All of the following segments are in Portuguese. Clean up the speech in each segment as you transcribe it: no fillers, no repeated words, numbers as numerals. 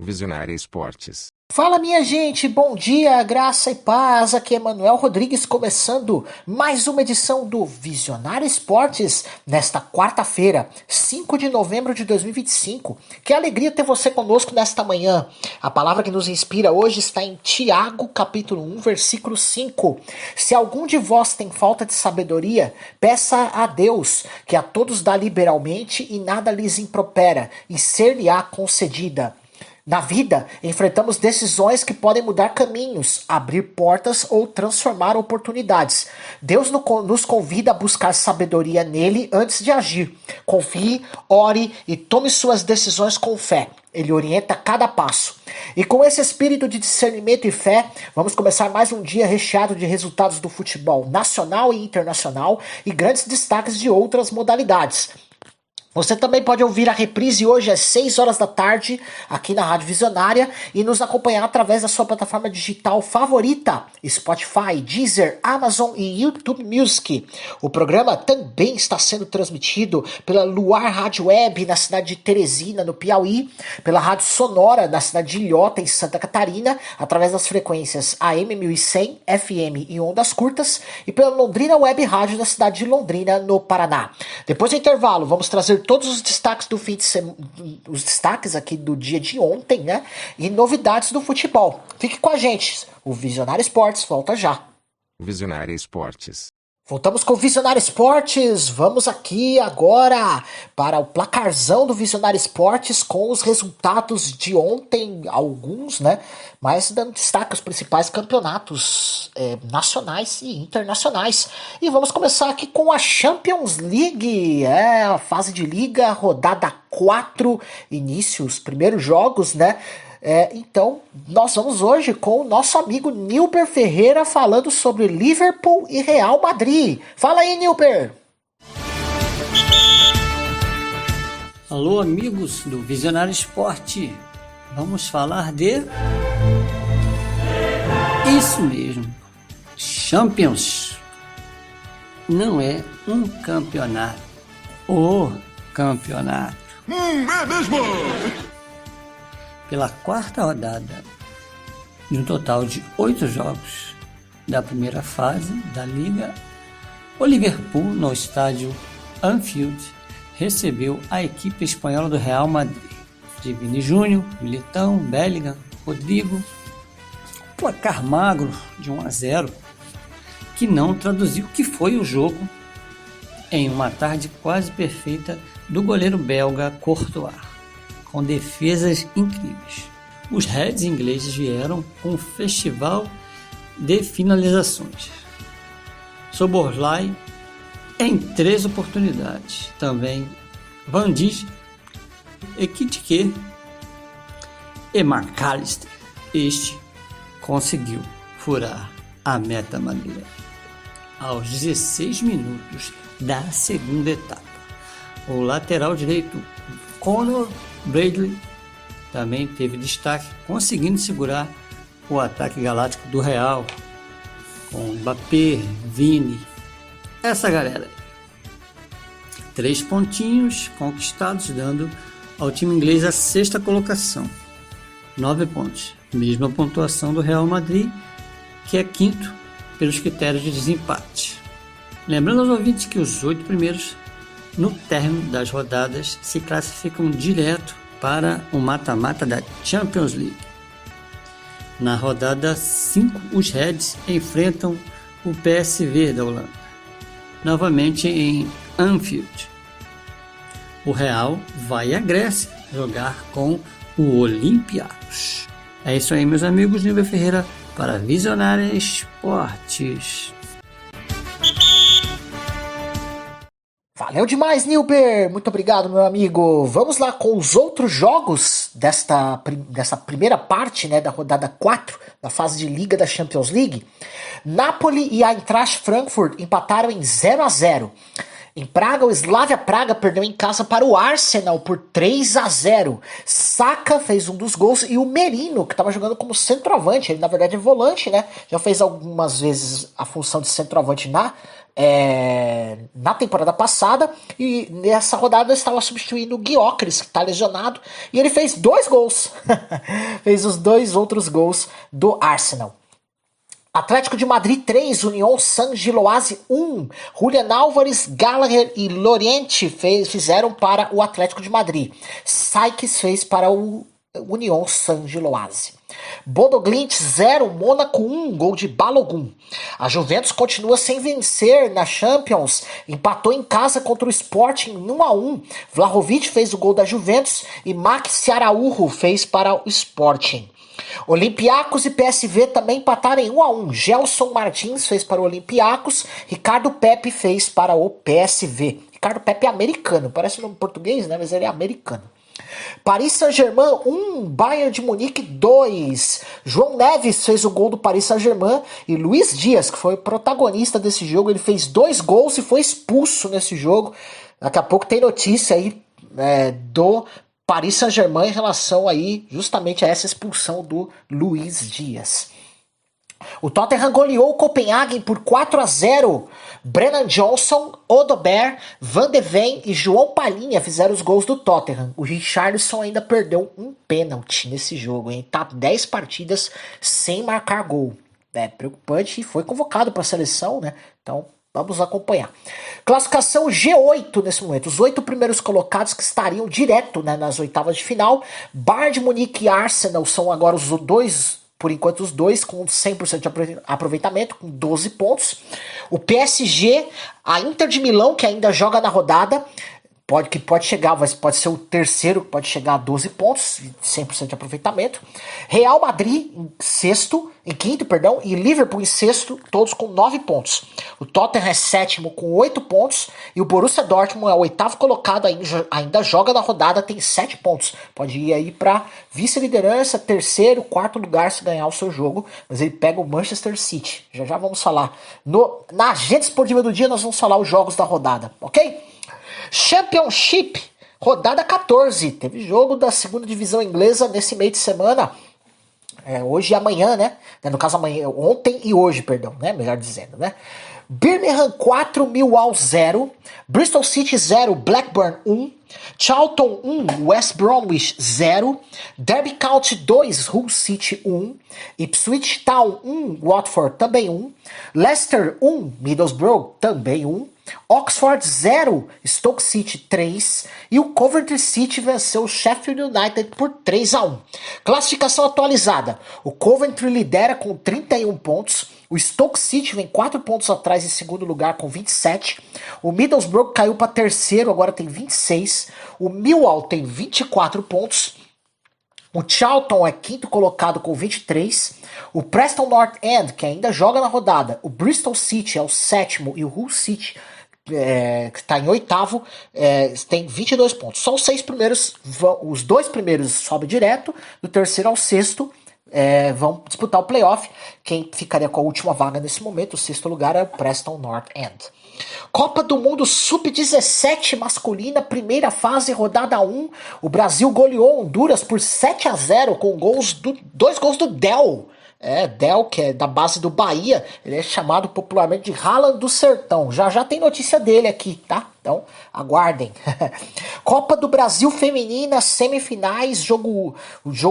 Visionária Esportes. Fala minha gente, bom dia, graça e paz, aqui é Manuel Rodrigues começando mais uma edição do Visionário Esportes nesta quarta-feira, 5 de novembro de 2025. Que alegria ter você conosco nesta manhã. A palavra que nos inspira hoje está em Tiago, capítulo 1, versículo 5. Se algum de vós tem falta de sabedoria, peça a Deus, que a todos dá liberalmente e nada lhes impropera, e ser-lhe-á concedida. Na vida, enfrentamos decisões que podem mudar caminhos, abrir portas ou transformar oportunidades. Deus nos convida a buscar sabedoria nele antes de agir. Confie, ore e tome suas decisões com fé. Ele orienta cada passo. E com esse espírito de discernimento e fé, vamos começar mais um dia recheado de resultados do futebol nacional e internacional e grandes destaques de outras modalidades. Você também pode ouvir a reprise hoje às 6 horas da tarde aqui na Rádio Visionária e nos acompanhar através da sua plataforma digital favorita, Spotify, Deezer, Amazon e YouTube Music. O programa também está sendo transmitido pela Luar Rádio Web na cidade de Teresina, no Piauí, pela Rádio Sonora na cidade de Ilhota, em Santa Catarina, através das frequências AM 1100, FM e ondas curtas, e pela Londrina Web Rádio da cidade de Londrina, no Paraná. Depois do intervalo, vamos trazer todos os destaques do fim de semana, os destaques aqui do dia de ontem, né? E novidades do futebol. Fique com a gente. O Visionário Esportes volta já. Visionária Esportes. Voltamos com o Visionário Esportes. Vamos aqui agora para o placarzão do Visionário Esportes com os resultados de ontem, alguns, né? Mas dando destaque aos principais campeonatos nacionais e internacionais. E vamos começar aqui com a Champions League, a fase de liga, rodada 4, início, os primeiros jogos, né? Então, nós vamos hoje com o nosso amigo Nilber Ferreira falando sobre Liverpool e Real Madrid. Fala aí, Nilber! Alô, amigos do Visionário Esporte. Vamos falar de... Isso mesmo, Champions. Não é um campeonato, o campeonato. É mesmo! Pela quarta rodada, de um total de 8 jogos da primeira fase da Liga, o Liverpool, no estádio Anfield, recebeu a equipe espanhola do Real Madrid, de Vini Júnior, Militão, Bellingham, Rodrigo, placar magro de 1-0, que não traduziu o que foi o jogo em uma tarde quase perfeita do goleiro belga Courtois, com defesas incríveis. Os Reds ingleses vieram com um festival de finalizações. Szoboszlai em 3 oportunidades. Também Van Dijk, Ekitike e McAllister. Este conseguiu furar a meta madrilenha aos 16 minutos da segunda etapa. O lateral direito Conor Bradley também teve destaque, conseguindo segurar o ataque galáctico do Real, com Mbappé, Vini, essa galera. 3 pontinhos conquistados, dando ao time inglês a 6ª colocação, 9 pontos, mesma pontuação do Real Madrid, que é 5º pelos critérios de desempate. Lembrando aos ouvintes que os 8 primeiros, no término das rodadas, se classificam direto para o mata-mata da Champions League. Na rodada 5, os Reds enfrentam o PSV da Holanda, novamente em Anfield. O Real vai à Grécia jogar com o Olympiacos. É isso aí, meus amigos. Nilber Ferreira para Visionária Esportes. Valeu demais, Nilber! Muito obrigado, meu amigo. Vamos lá com os outros jogos dessa primeira parte, né, da rodada 4, da fase de Liga da Champions League. Napoli e Eintracht Frankfurt empataram em 0-0. Em Praga, o Slavia Praga perdeu em casa para o Arsenal por 3-0. Saka fez um dos gols e o Merino, que estava jogando como centroavante, ele na verdade é volante, né? Já fez algumas vezes a função de centroavante na temporada passada, e nessa rodada estava substituindo o Gyökeres, que está lesionado, e ele fez 2 gols. Fez os 2 outros gols do Arsenal. Atlético de Madrid 3, União San-Giloase 1. Julian Álvares, Gallagher e Loriente fizeram para o Atlético de Madrid. Sykes fez para o União San-Giloase. Bodo Glimt 0, Mônaco 1, gol de Balogun. A Juventus continua sem vencer na Champions, empatou em casa contra o Sporting 1-1. Vlahovic fez o gol da Juventus e Maxi Araújo fez para o Sporting. Olympiacos e PSV também empataram em 1-1. Gelson Martins fez para o Olympiacos, Ricardo Pepe fez para o PSV. Ricardo Pepe é americano, parece um nome português, né? Mas ele é americano. Paris Saint-Germain 1, Bayern de Munique 2. João Neves fez o gol do Paris Saint-Germain e Luiz Dias, que foi o protagonista desse jogo, ele fez 2 gols e foi expulso nesse jogo. Daqui a pouco tem notícia aí do Paris Saint-Germain em relação aí justamente a essa expulsão do Luiz Dias. O Tottenham goleou o Copenhagen por 4-0. Brennan Johnson, Odobert, Van de Ven e João Palhinha fizeram os gols do Tottenham. O Richarlison ainda perdeu um pênalti nesse jogo, hein? Tá 10 partidas sem marcar gol. É preocupante e foi convocado para a seleção, né? Então vamos acompanhar. Classificação G8 nesse momento. Os 8 primeiros colocados que estariam direto, né, nas oitavas de final. Bayern de Munique e Arsenal são agora os 2, por enquanto os 2 com 100% de aproveitamento, com 12 pontos. O PSG, a Inter de Milão, que ainda joga na rodada, pode ser o terceiro, pode chegar a 12 pontos, 100% de aproveitamento. Real Madrid em quinto, e Liverpool em sexto, todos com 9 pontos. O Tottenham é sétimo com 8 pontos e o Borussia Dortmund é o 8º colocado, ainda joga na rodada, tem 7 pontos. Pode ir aí para vice-liderança, terceiro, quarto lugar se ganhar o seu jogo, mas ele pega o Manchester City. Já vamos falar. Na agenda esportiva do dia nós vamos falar os jogos da rodada, ok? Championship, rodada 14. Teve jogo da segunda divisão inglesa nesse meio de semana. Hoje e amanhã, né? No caso, ontem e hoje, perdão, né? Melhor dizendo, né? Birmingham 4, Millwall 0. Bristol City 0, Blackburn 1. Charlton 1, West Bromwich 0. Derby County 2, Hull City 1. Ipswich Town 1, Watford também 1. Leicester 1, Middlesbrough também 1. Oxford 0, Stoke City 3 e o Coventry City venceu o Sheffield United por 3-1. Classificação atualizada, o Coventry lidera com 31 pontos, o Stoke City vem 4 pontos atrás em segundo lugar com 27, o Middlesbrough caiu para terceiro, agora tem 26, o Millwall tem 24 pontos, o Charlton é quinto colocado com 23, o Preston North End, que ainda joga na rodada, o Bristol City é o sétimo e o Hull City, que está em oitavo, tem 22 pontos. Só os 6 primeiros, os 2 primeiros sobem direto, do terceiro ao sexto vão disputar o playoff. Quem ficaria com a última vaga nesse momento, o sexto lugar, é o Preston North End. Copa do Mundo Sub-17 masculina, primeira fase, rodada 1. O Brasil goleou Honduras por 7-0 com 2 gols do Del. Del, que é da base do Bahia, ele é chamado popularmente de Haaland do Sertão. Já tem notícia dele aqui, tá? Então, aguardem. Copa do Brasil Feminina, semifinais, jogo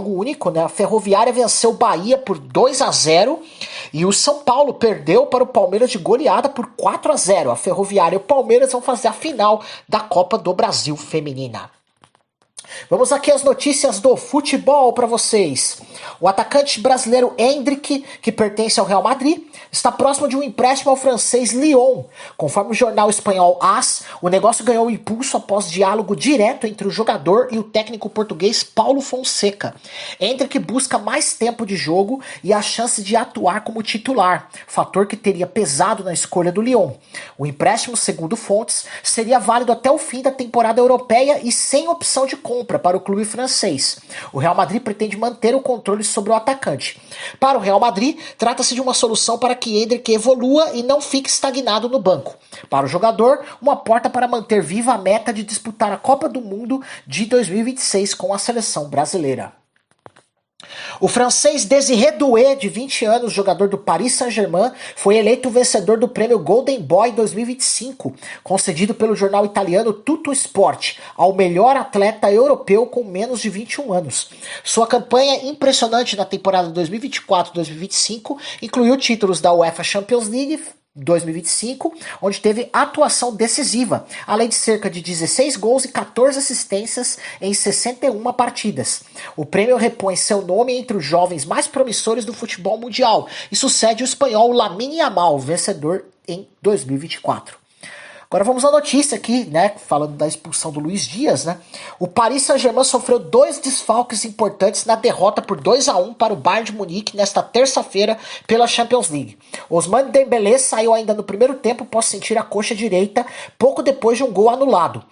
único, né? A Ferroviária venceu o Bahia por 2-0 e o São Paulo perdeu para o Palmeiras de goleada por 4-0. A Ferroviária e o Palmeiras vão fazer a final da Copa do Brasil Feminina. Vamos aqui às notícias do futebol para vocês. O atacante brasileiro Endrick, que pertence ao Real Madrid, está próximo de um empréstimo ao francês Lyon. Conforme o jornal espanhol AS, o negócio ganhou impulso após diálogo direto entre o jogador e o técnico português Paulo Fonseca. Endrick busca mais tempo de jogo e a chance de atuar como titular, fator que teria pesado na escolha do Lyon. O empréstimo, segundo fontes, seria válido até o fim da temporada europeia e sem opção de compra para o clube francês. O Real Madrid pretende manter o controle sobre o atacante. Para o Real Madrid, trata-se de uma solução para que Endrick evolua e não fique estagnado no banco. Para o jogador, uma porta para manter viva a meta de disputar a Copa do Mundo de 2026 com a seleção brasileira. O francês Désiré Doué, de 20 anos, jogador do Paris Saint-Germain, foi eleito vencedor do prêmio Golden Boy 2025, concedido pelo jornal italiano Tutto Sport, ao melhor atleta europeu com menos de 21 anos. Sua campanha impressionante na temporada 2024-2025 incluiu títulos da UEFA Champions League 2025, onde teve atuação decisiva, além de cerca de 16 gols e 14 assistências em 61 partidas. O prêmio repõe seu nome entre os jovens mais promissores do futebol mundial e sucede o espanhol Lamine Yamal, vencedor em 2024. Agora vamos à notícia aqui, né, falando da expulsão do Luiz Dias, né? O Paris Saint-Germain sofreu 2 desfalques importantes na derrota por 2-1 para o Bayern de Munique nesta terça-feira pela Champions League. Ousmane Dembélé saiu ainda no primeiro tempo após sentir a coxa direita, pouco depois de um gol anulado.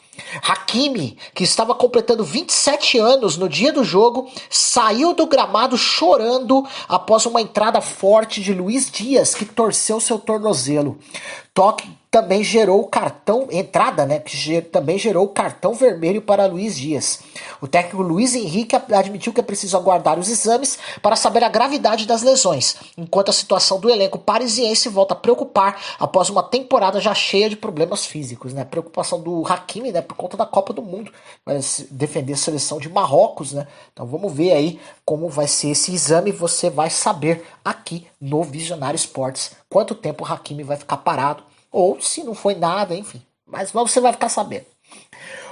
Hakimi, que estava completando 27 anos no dia do jogo, saiu do gramado chorando após uma entrada forte de Luiz Dias, que torceu seu tornozelo. Toque também gerou o cartão, também gerou o cartão vermelho para Luiz Dias. O técnico Luiz Henrique admitiu que é preciso aguardar os exames para saber a gravidade das lesões, enquanto a situação do elenco parisiense volta a preocupar após uma temporada já cheia de problemas físicos, né? Preocupação do Hakimi, né, por conta da Copa do Mundo, vai defender a seleção de Marrocos, né? Então vamos ver aí como vai ser esse exame, você vai saber aqui no Visionário Esportes quanto tempo o Hakimi vai ficar parado, ou se não foi nada, enfim. Mas você vai ficar sabendo.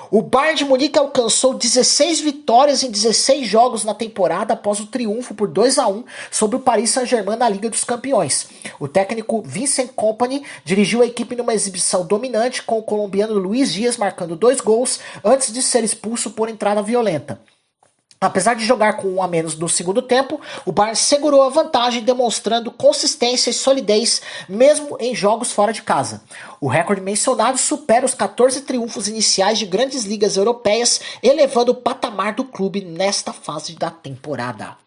O Bayern de Munique alcançou 16 vitórias em 16 jogos na temporada após o triunfo por 2-1 sobre o Paris Saint-Germain na Liga dos Campeões. O técnico Vincent Kompany dirigiu a equipe numa exibição dominante, com o colombiano Luiz Dias marcando 2 gols antes de ser expulso por entrada violenta. Apesar de jogar com 1 a menos no segundo tempo, o Bayern segurou a vantagem, demonstrando consistência e solidez mesmo em jogos fora de casa. O recorde mencionado supera os 14 triunfos iniciais de grandes ligas europeias, elevando o patamar do clube nesta fase da temporada.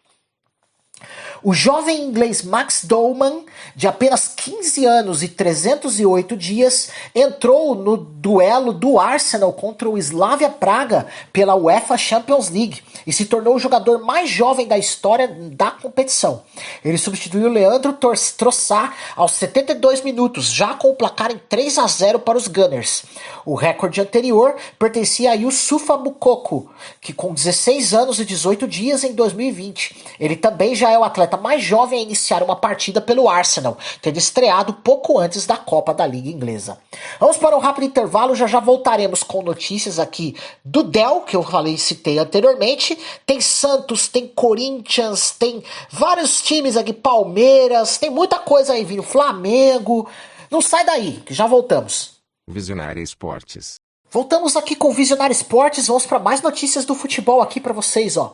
O jovem inglês Max Dolman, de apenas 15 anos e 308 dias, entrou no duelo do Arsenal contra o Slavia Praga pela UEFA Champions League e se tornou o jogador mais jovem da história da competição. Ele substituiu Leandro Trossard aos 72 minutos, já com o placar em 3-0 para os Gunners. O recorde anterior pertencia a Youssoufa Moukoko, que com 16 anos e 18 dias em 2020. Ele também já é o atleta mais jovem a iniciar uma partida pelo Arsenal, tendo estreado pouco antes da Copa da Liga Inglesa. Vamos para um rápido intervalo, já voltaremos com notícias aqui do Del, que eu citei anteriormente. Tem Santos, tem Corinthians, tem vários times aqui, Palmeiras, tem muita coisa aí vindo, Flamengo. Não sai daí, que já voltamos. Visionário Esportes. Voltamos aqui com o Visionário Esportes, vamos para mais notícias do futebol aqui para vocês, ó.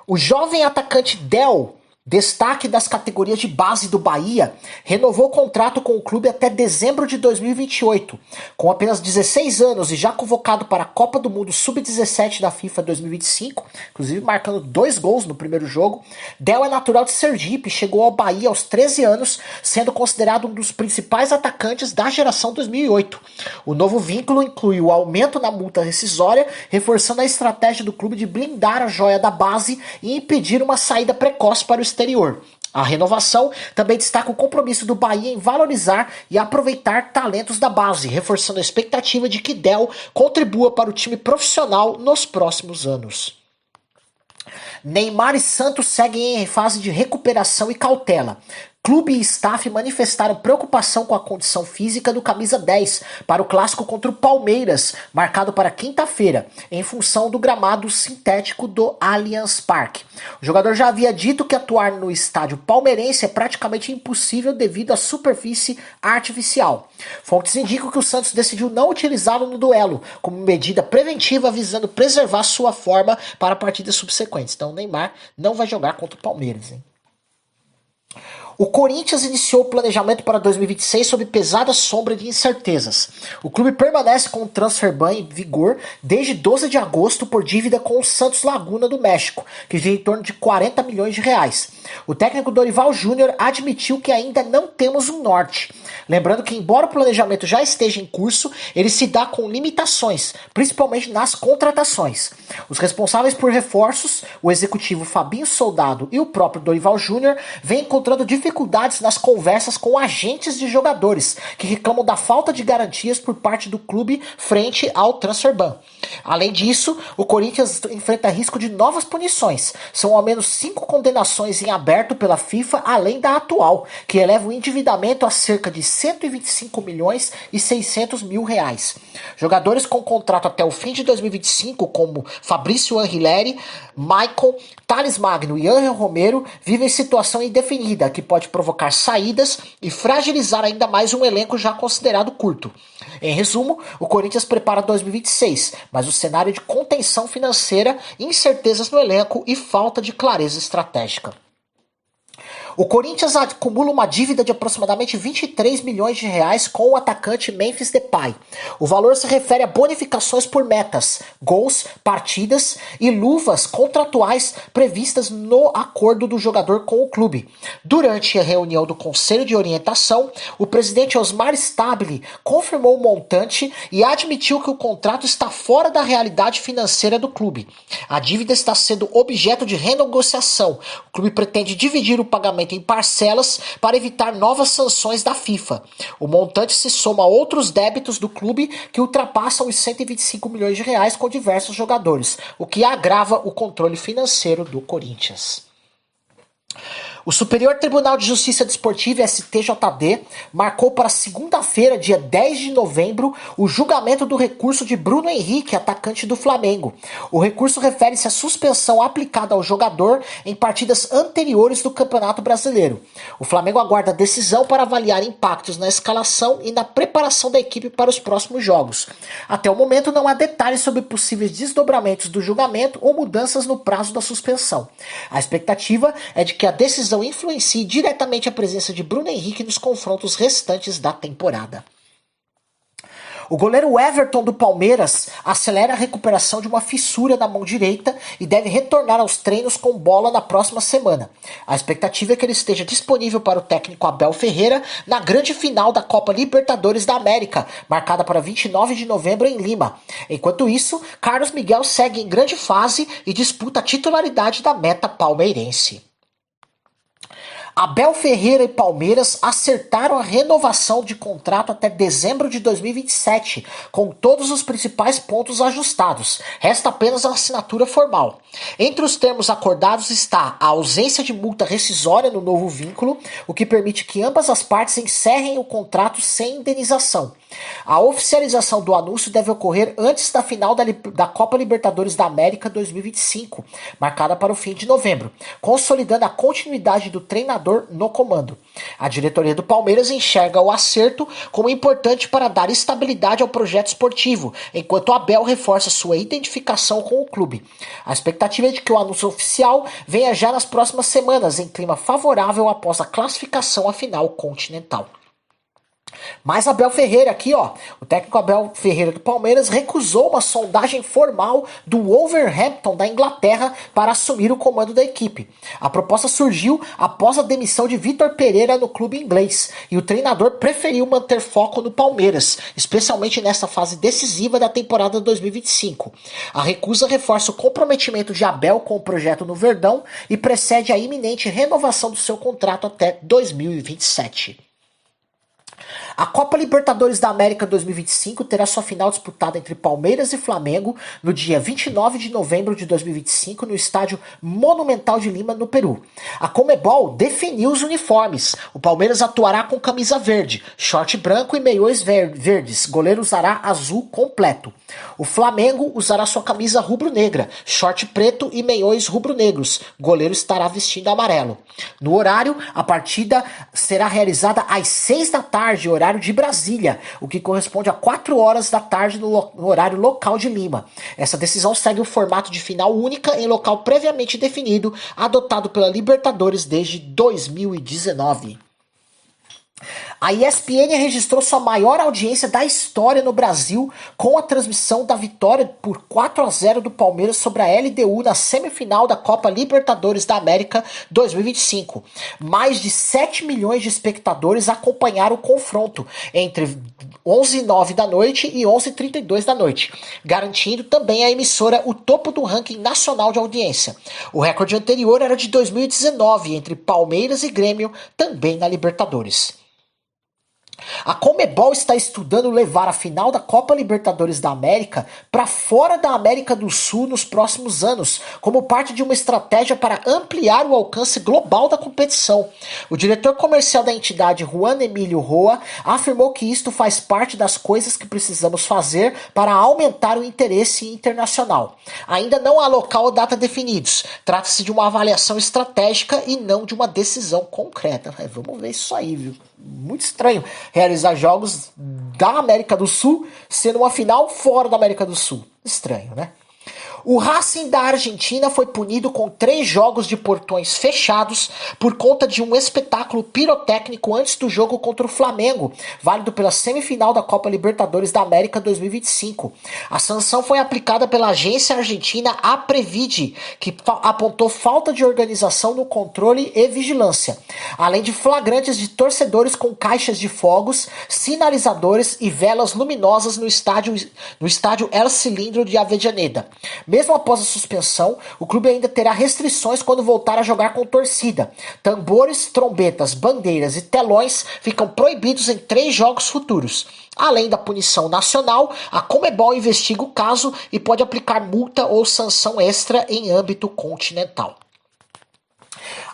O jovem atacante Del, destaque das categorias de base do Bahia, renovou o contrato com o clube até dezembro de 2028. Com apenas 16 anos e já convocado para a Copa do Mundo Sub-17 da FIFA 2025, inclusive marcando 2 gols no primeiro jogo, Del é natural de Sergipe, chegou ao Bahia aos 13 anos, sendo considerado um dos principais atacantes da geração 2008. O novo vínculo inclui o aumento na multa rescisória, reforçando a estratégia do clube de blindar a joia da base e impedir uma saída precoce para o exterior. A renovação também destaca o compromisso do Bahia em valorizar e aproveitar talentos da base, reforçando a expectativa de que Del contribua para o time profissional nos próximos anos. Neymar e Santos seguem em fase de recuperação e cautela. Clube e staff manifestaram preocupação com a condição física do camisa 10 para o clássico contra o Palmeiras, marcado para quinta-feira, em função do gramado sintético do Allianz Parque. O jogador já havia dito que atuar no estádio palmeirense é praticamente impossível devido à superfície artificial. Fontes indicam que o Santos decidiu não utilizá-lo no duelo, como medida preventiva visando preservar sua forma para partidas subsequentes. Então o Neymar não vai jogar contra o Palmeiras, hein? O Corinthians iniciou o planejamento para 2026 sob pesada sombra de incertezas. O clube permanece com o transfer ban em vigor desde 12 de agosto por dívida com o Santos Laguna do México, que gira em torno de 40 milhões de reais. O técnico Dorival Júnior admitiu que ainda não temos um norte. Lembrando que, embora o planejamento já esteja em curso, ele se dá com limitações, principalmente nas contratações. Os responsáveis por reforços, o executivo Fabinho Soldado e o próprio Dorival Júnior, vêm encontrando dificuldades nas conversas com agentes de jogadores, que reclamam da falta de garantias por parte do clube frente ao transfer ban. Além disso, o Corinthians enfrenta risco de novas punições. São ao menos 5 condenações em aberto pela FIFA, além da atual, que eleva o endividamento a cerca de 125 milhões e 600 mil reais. Jogadores com contrato até o fim de 2025, como Fabrício Anrileri, Maicon, Thales Magno e Ángel Romero, vivem situação indefinida, que pode provocar saídas e fragilizar ainda mais um elenco já considerado curto. Em resumo, o Corinthians prepara 2026, mas o cenário de contenção financeira, incertezas no elenco e falta de clareza estratégica. O Corinthians acumula uma dívida de aproximadamente 23 milhões de reais com o atacante Memphis Depay. O valor se refere a bonificações por metas, gols, partidas e luvas contratuais previstas no acordo do jogador com o clube. Durante a reunião do Conselho de Orientação, o presidente Osmar Stabile confirmou o montante e admitiu que o contrato está fora da realidade financeira do clube. A dívida está sendo objeto de renegociação. O clube pretende dividir o pagamento em parcelas para evitar novas sanções da FIFA. O montante se soma a outros débitos do clube que ultrapassam os 125 milhões de reais com diversos jogadores, o que agrava o controle financeiro do Corinthians. O Superior Tribunal de Justiça Desportiva, STJD, marcou para segunda-feira, dia 10 de novembro, o julgamento do recurso de Bruno Henrique, atacante do Flamengo. O recurso refere-se à suspensão aplicada ao jogador em partidas anteriores do Campeonato Brasileiro. O Flamengo aguarda a decisão para avaliar impactos na escalação e na preparação da equipe para os próximos jogos. Até o momento não há detalhes sobre possíveis desdobramentos do julgamento ou mudanças no prazo da suspensão. A expectativa é de que a decisão influencie diretamente a presença de Bruno Henrique nos confrontos restantes da temporada. O goleiro Everton do Palmeiras acelera a recuperação de uma fissura na mão direita e deve retornar aos treinos com bola na próxima semana. A expectativa é que ele esteja disponível para o técnico Abel Ferreira na grande final da Copa Libertadores da América, marcada para 29 de novembro em Lima. Enquanto isso, Carlos Miguel segue em grande fase e disputa a titularidade da meta palmeirense. Abel Ferreira e Palmeiras acertaram a renovação de contrato até dezembro de 2027, com todos os principais pontos ajustados. Resta apenas a assinatura formal. Entre os termos acordados está a ausência de multa rescisória no novo vínculo, o que permite que ambas as partes encerrem o contrato sem indenização. A oficialização do anúncio deve ocorrer antes da final da Copa Libertadores da América 2025, marcada para o fim de novembro, consolidando a continuidade do treinador no comando. A diretoria do Palmeiras enxerga o acerto como importante para dar estabilidade ao projeto esportivo, enquanto Abel reforça sua identificação com o clube. A expectativa é de que o anúncio oficial venha já nas próximas semanas, em clima favorável após a classificação à final continental. Mas Abel Ferreira aqui, ó, o técnico Abel Ferreira do Palmeiras recusou uma sondagem formal do Wolverhampton da Inglaterra para assumir o comando da equipe. A proposta surgiu após a demissão de Vitor Pereira no clube inglês e o treinador preferiu manter foco no Palmeiras, especialmente nessa fase decisiva da temporada 2025. A recusa reforça o comprometimento de Abel com o projeto no Verdão e precede a iminente renovação do seu contrato até 2027. A Copa Libertadores da América 2025 terá sua final disputada entre Palmeiras e Flamengo no dia 29 de novembro de 2025 no estádio Monumental de Lima, no Peru. A Conmebol definiu os uniformes. O Palmeiras atuará com camisa verde, short branco e meiões verdes. Goleiro usará azul completo. O Flamengo usará sua camisa rubro-negra, short preto e meiões rubro-negros. Goleiro estará vestindo amarelo. No horário, a partida será realizada às 6 da tarde, horário horário de Brasília, o que corresponde a 4 horas da tarde no horário local de Lima. Essa decisão segue o formato de final única em local previamente definido, adotado pela Libertadores desde 2019. A ESPN registrou sua maior audiência da história no Brasil com a transmissão da vitória por 4-0 do Palmeiras sobre a LDU na semifinal da Copa Libertadores da América 2025. Mais de 7 milhões de espectadores acompanharam o confronto entre 11h09 da noite e 11h32 da noite, garantindo também à emissora o topo do ranking nacional de audiência. O recorde anterior era de 2019, entre Palmeiras e Grêmio, também na Libertadores. A Conmebol está estudando levar a final da Copa Libertadores da América para fora da América do Sul nos próximos anos, como parte de uma estratégia para ampliar o alcance global da competição. O diretor comercial da entidade, Juan Emilio Roa, afirmou que isto faz parte das coisas que precisamos fazer para aumentar o interesse internacional. Ainda não há local ou data definidos. Trata-se de uma avaliação estratégica e não de uma decisão concreta. Vamos ver isso aí, viu? Muito estranho realizar jogos da América do Sul sendo uma final fora da América do Sul. Estranho, né? O Racing da Argentina foi punido com 3 jogos de portões fechados por conta de um espetáculo pirotécnico antes do jogo contra o Flamengo, válido pela semifinal da Copa Libertadores da América 2025. A sanção foi aplicada pela agência argentina Aprevid, que apontou falta de organização no controle e vigilância, além de flagrantes de torcedores com caixas de fogos, sinalizadores e velas luminosas no estádio El Cilindro de Avellaneda. Mesmo após a suspensão, o clube ainda terá restrições quando voltar a jogar com torcida. Tambores, trombetas, bandeiras e telões ficam proibidos em 3 jogos futuros. Além da punição nacional, a Conmebol investiga o caso e pode aplicar multa ou sanção extra em âmbito continental.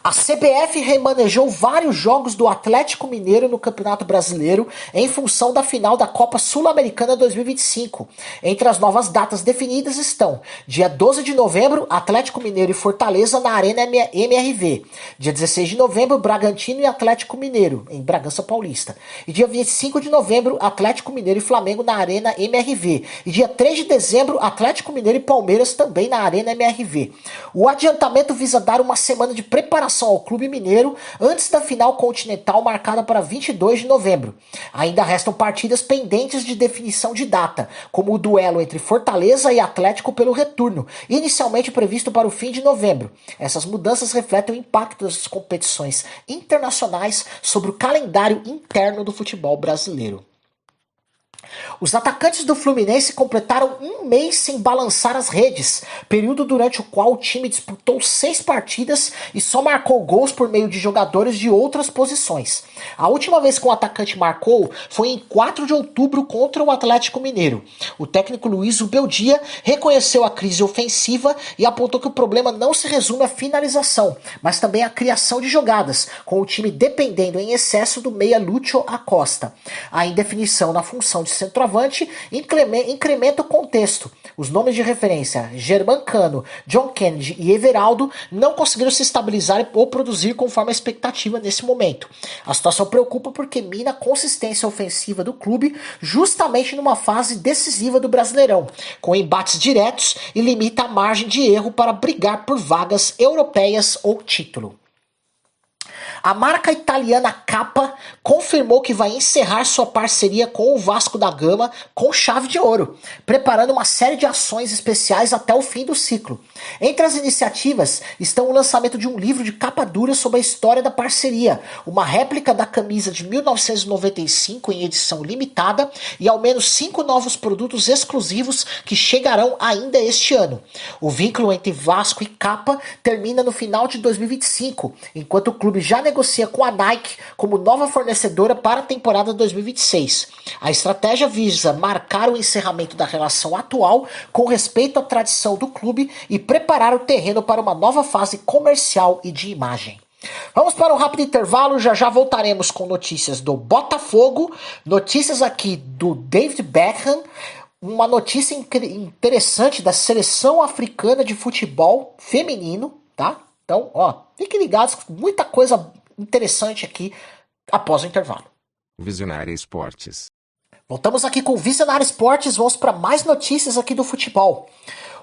A CBF remanejou vários jogos do Atlético Mineiro no Campeonato Brasileiro em função da final da Copa Sul-Americana 2025. Entre as novas datas definidas estão: dia 12 de novembro, Atlético Mineiro e Fortaleza na Arena MRV. Dia 16 de novembro, Bragantino e Atlético Mineiro, em Bragança Paulista. E dia 25 de novembro, Atlético Mineiro e Flamengo na Arena MRV. E dia 3 de dezembro, Atlético Mineiro e Palmeiras também na Arena MRV. O adiantamento visa dar uma semana de preparação ao Clube Mineiro antes da final continental marcada para 22 de novembro. Ainda restam partidas pendentes de definição de data, como o duelo entre Fortaleza e Atlético pelo retorno, inicialmente previsto para o fim de novembro. Essas mudanças refletem o impacto das competições internacionais sobre o calendário interno do futebol brasileiro. Os atacantes do Fluminense completaram 1 mês sem balançar as redes, período durante o qual o time disputou 6 partidas e só marcou gols por meio de jogadores de outras posições. A última vez que o atacante marcou foi em 4 de outubro contra o Atlético Mineiro. O técnico Luiz Ubeldia reconheceu a crise ofensiva e apontou que o problema não se resume à finalização, mas também à criação de jogadas, com o time dependendo em excesso do meia Lúcio Acosta. A indefinição na função de centroavante incrementa o contexto. Os nomes de referência Germancano, John Kennedy e Everaldo não conseguiram se estabilizar ou produzir conforme a expectativa nesse momento. A situação preocupa porque mina a consistência ofensiva do clube justamente numa fase decisiva do Brasileirão, com embates diretos, e limita a margem de erro para brigar por vagas europeias ou título. A marca italiana Kappa confirmou que vai encerrar sua parceria com o Vasco da Gama com chave de ouro, preparando uma série de ações especiais até o fim do ciclo. Entre as iniciativas estão o lançamento de um livro de capa dura sobre a história da parceria, uma réplica da camisa de 1995 em edição limitada e ao menos 5 novos produtos exclusivos que chegarão ainda este ano. O vínculo entre Vasco e Kappa termina no final de 2025, enquanto o clube já negocia com a Nike como nova fornecedora para a temporada 2026. A estratégia visa marcar o encerramento da relação atual com respeito à tradição do clube e preparar o terreno para uma nova fase comercial e de imagem. Vamos para um rápido intervalo, já voltaremos com notícias do Botafogo, notícias aqui do David Beckham, uma notícia interessante da seleção africana de futebol feminino, tá? Então, fiquem ligados, muita coisa interessante aqui após o intervalo. Visionária Esportes. Voltamos aqui com o Visionário Esportes, vamos para mais notícias aqui do futebol.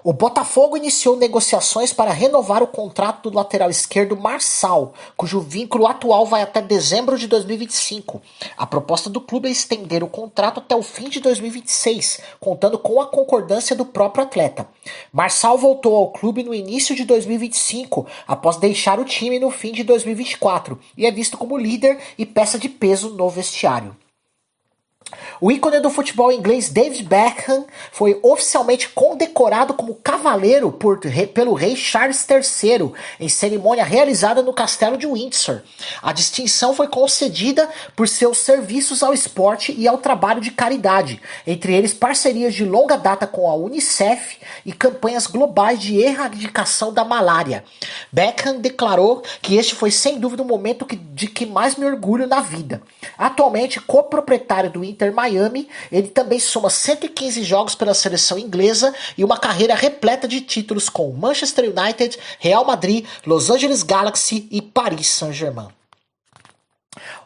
O Botafogo iniciou negociações para renovar o contrato do lateral esquerdo Marçal, cujo vínculo atual vai até dezembro de 2025. A proposta do clube é estender o contrato até o fim de 2026, contando com a concordância do próprio atleta. Marçal voltou ao clube no início de 2025, após deixar o time no fim de 2024, e é visto como líder e peça de peso no vestiário. O ícone do futebol inglês David Beckham foi oficialmente condecorado como cavaleiro pelo rei Charles III em cerimônia realizada no castelo de Windsor. A distinção foi concedida por seus serviços ao esporte e ao trabalho de caridade, entre eles parcerias de longa data com a Unicef e campanhas globais de erradicação da malária. Beckham declarou que este foi sem dúvida o momento de que mais me orgulho na vida. Atualmente coproprietário do Inter Miami, ele também soma 115 jogos pela seleção inglesa e uma carreira repleta de títulos com Manchester United, Real Madrid, Los Angeles Galaxy e Paris Saint-Germain.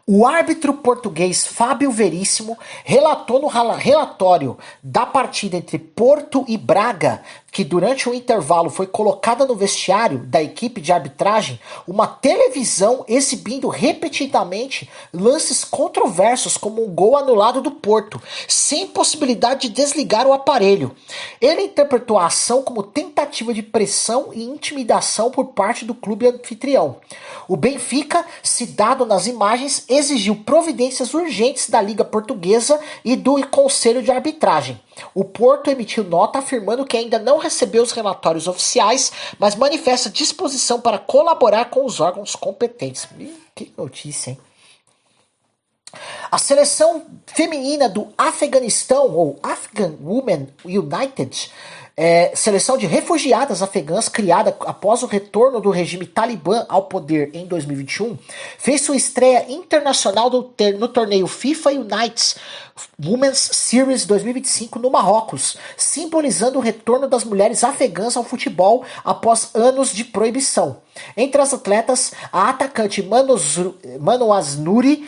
O árbitro português Fábio Veríssimo relatou no relatório da partida entre Porto e Braga que durante o intervalo foi colocada no vestiário da equipe de arbitragem uma televisão exibindo repetidamente lances controversos como um gol anulado do Porto, sem possibilidade de desligar o aparelho. Ele interpretou a ação como tentativa de pressão e intimidação por parte do clube anfitrião. O Benfica, citado nas imagens, exigiu providências urgentes da Liga Portuguesa e do Conselho de Arbitragem. O Porto emitiu nota afirmando que ainda não recebeu os relatórios oficiais, mas manifesta disposição para colaborar com os órgãos competentes. Que notícia, hein? A seleção feminina do Afeganistão, ou Afghan Women United, seleção de refugiadas afegãs criada após o retorno do regime talibã ao poder em 2021, fez sua estreia internacional no torneio FIFA Unites Women's Series 2025 no Marrocos, simbolizando o retorno das mulheres afegãs ao futebol após anos de proibição. Entre as atletas, a atacante Manoaz Nouri,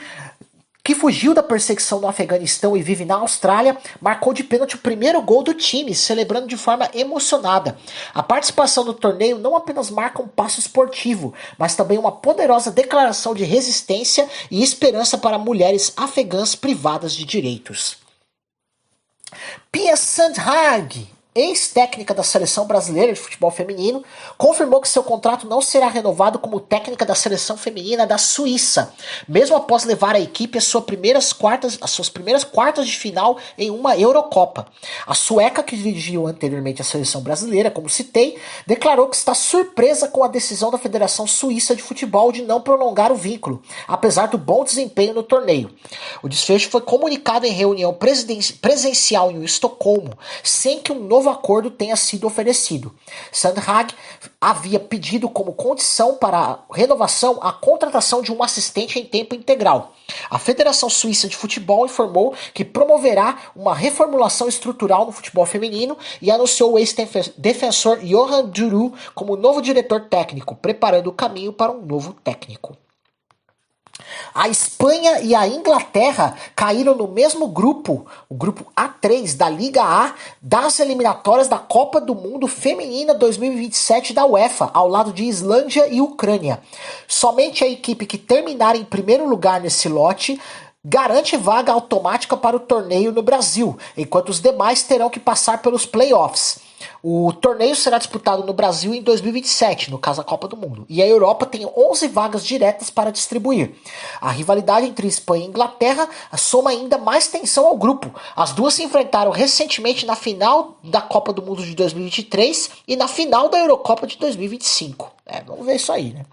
que fugiu da perseguição no Afeganistão e vive na Austrália, marcou de pênalti o primeiro gol do time, celebrando de forma emocionada. A participação no torneio não apenas marca um passo esportivo, mas também uma poderosa declaração de resistência e esperança para mulheres afegãs privadas de direitos. Pia Sundhage, ex-técnica da seleção brasileira de futebol feminino, confirmou que seu contrato não será renovado como técnica da seleção feminina da Suíça, mesmo após levar a equipe às suas primeiras quartas de final em uma Eurocopa. A sueca, que dirigiu anteriormente a seleção brasileira, como citei, declarou que está surpresa com a decisão da Federação Suíça de Futebol de não prolongar o vínculo, apesar do bom desempenho no torneio. O desfecho foi comunicado em reunião presencial em Estocolmo, sem que um novo acordo tenha sido oferecido. Sundhage havia pedido como condição para a renovação a contratação de um assistente em tempo integral. A Federação Suíça de Futebol informou que promoverá uma reformulação estrutural no futebol feminino e anunciou o ex-defensor Johan Duru como novo diretor técnico, preparando o caminho para um novo técnico. A Espanha e a Inglaterra caíram no mesmo grupo, o grupo A3 da Liga A, das eliminatórias da Copa do Mundo Feminina 2027 da UEFA, ao lado de Islândia e Ucrânia. Somente a equipe que terminar em primeiro lugar nesse lote garante vaga automática para o torneio no Brasil, enquanto os demais terão que passar pelos playoffs. O torneio será disputado no Brasil em 2027, no caso a Copa do Mundo, e a Europa tem 11 vagas diretas para distribuir. A rivalidade entre Espanha e Inglaterra soma ainda mais tensão ao grupo. As duas se enfrentaram recentemente na final da Copa do Mundo de 2023 e na final da Eurocopa de 2025. Vamos ver isso aí, né?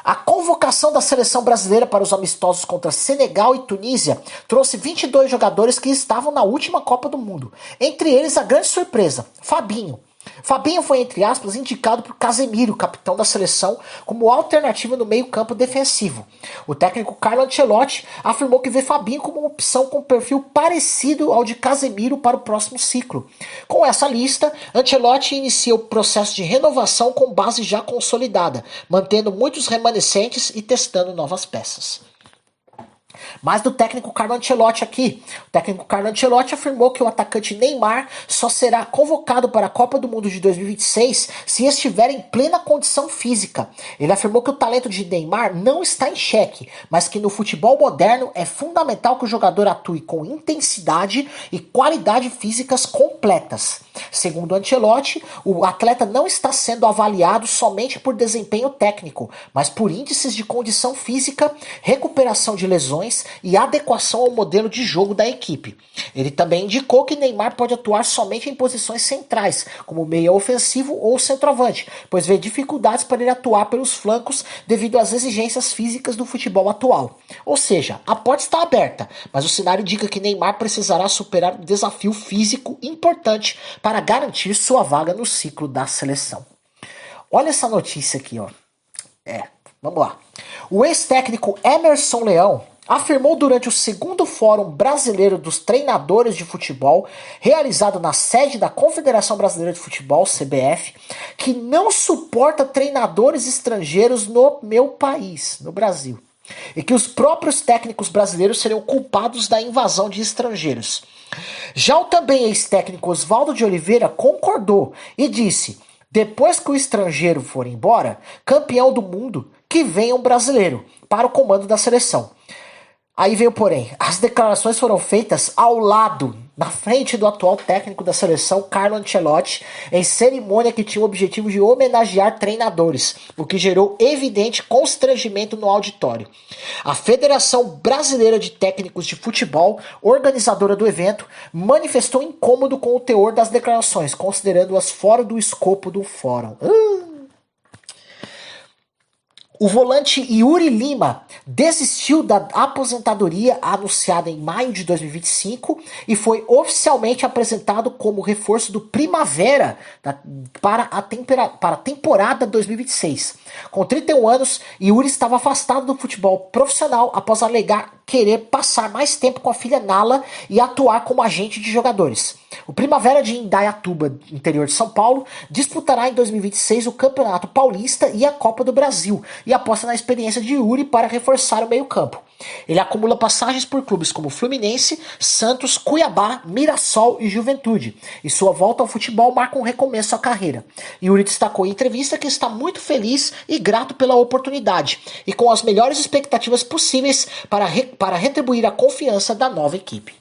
A convocação da seleção brasileira para os amistosos contra Senegal e Tunísia trouxe 22 jogadores que estavam na última Copa do Mundo. Entre eles, a grande surpresa, Fabinho. Fabinho foi, entre aspas, indicado por Casemiro, capitão da seleção, como alternativa no meio-campo defensivo. O técnico Carlo Ancelotti afirmou que vê Fabinho como uma opção com perfil parecido ao de Casemiro para o próximo ciclo. Com essa lista, Ancelotti inicia o processo de renovação com base já consolidada, mantendo muitos remanescentes e testando novas peças. Mas do técnico Carlo Ancelotti aqui. O técnico Carlo Ancelotti afirmou que o atacante Neymar só será convocado para a Copa do Mundo de 2026 se estiver em plena condição física. Ele afirmou que o talento de Neymar não está em xeque, mas que no futebol moderno é fundamental que o jogador atue com intensidade e qualidade físicas completas. Segundo Ancelotti, o atleta não está sendo avaliado somente por desempenho técnico, mas por índices de condição física, recuperação de lesões e adequação ao modelo de jogo da equipe. Ele também indicou que Neymar pode atuar somente em posições centrais, como meia ofensivo ou centroavante, pois vê dificuldades para ele atuar pelos flancos devido às exigências físicas do futebol atual. Ou seja, a porta está aberta, mas o cenário indica que Neymar precisará superar um desafio físico importante para garantir sua vaga no ciclo da seleção. Olha essa notícia aqui, ó. Vamos lá. O ex-técnico Emerson Leão afirmou durante o segundo Fórum Brasileiro dos Treinadores de Futebol, realizado na sede da Confederação Brasileira de Futebol, CBF, que não suporta treinadores estrangeiros no meu país, no Brasil, e que os próprios técnicos brasileiros seriam culpados da invasão de estrangeiros. Já o também ex-técnico Oswaldo de Oliveira concordou e disse: depois que o estrangeiro for embora, campeão do mundo, que venha um brasileiro para o comando da seleção. Aí veio porém, as declarações foram feitas ao lado, na frente do atual técnico da seleção, Carlo Ancelotti, em cerimônia que tinha o objetivo de homenagear treinadores, o que gerou evidente constrangimento no auditório. A Federação Brasileira de Técnicos de Futebol, organizadora do evento, manifestou incômodo com o teor das declarações, considerando-as fora do escopo do fórum. O volante Yuri Lima desistiu da aposentadoria anunciada em maio de 2025 e foi oficialmente apresentado como reforço do Primavera para a temporada 2026. Com 31 anos, Yuri estava afastado do futebol profissional após alegar querer passar mais tempo com a filha Nala e atuar como agente de jogadores. O Primavera de Indaiatuba, interior de São Paulo, disputará em 2026 o Campeonato Paulista e a Copa do Brasil e aposta na experiência de Yuri para reforçar o meio-campo. Ele acumula passagens por clubes como Fluminense, Santos, Cuiabá, Mirassol e Juventude, e sua volta ao futebol marca um recomeço à carreira. Yuri destacou em entrevista que está muito feliz e grato pela oportunidade e com as melhores expectativas possíveis para retribuir a confiança da nova equipe.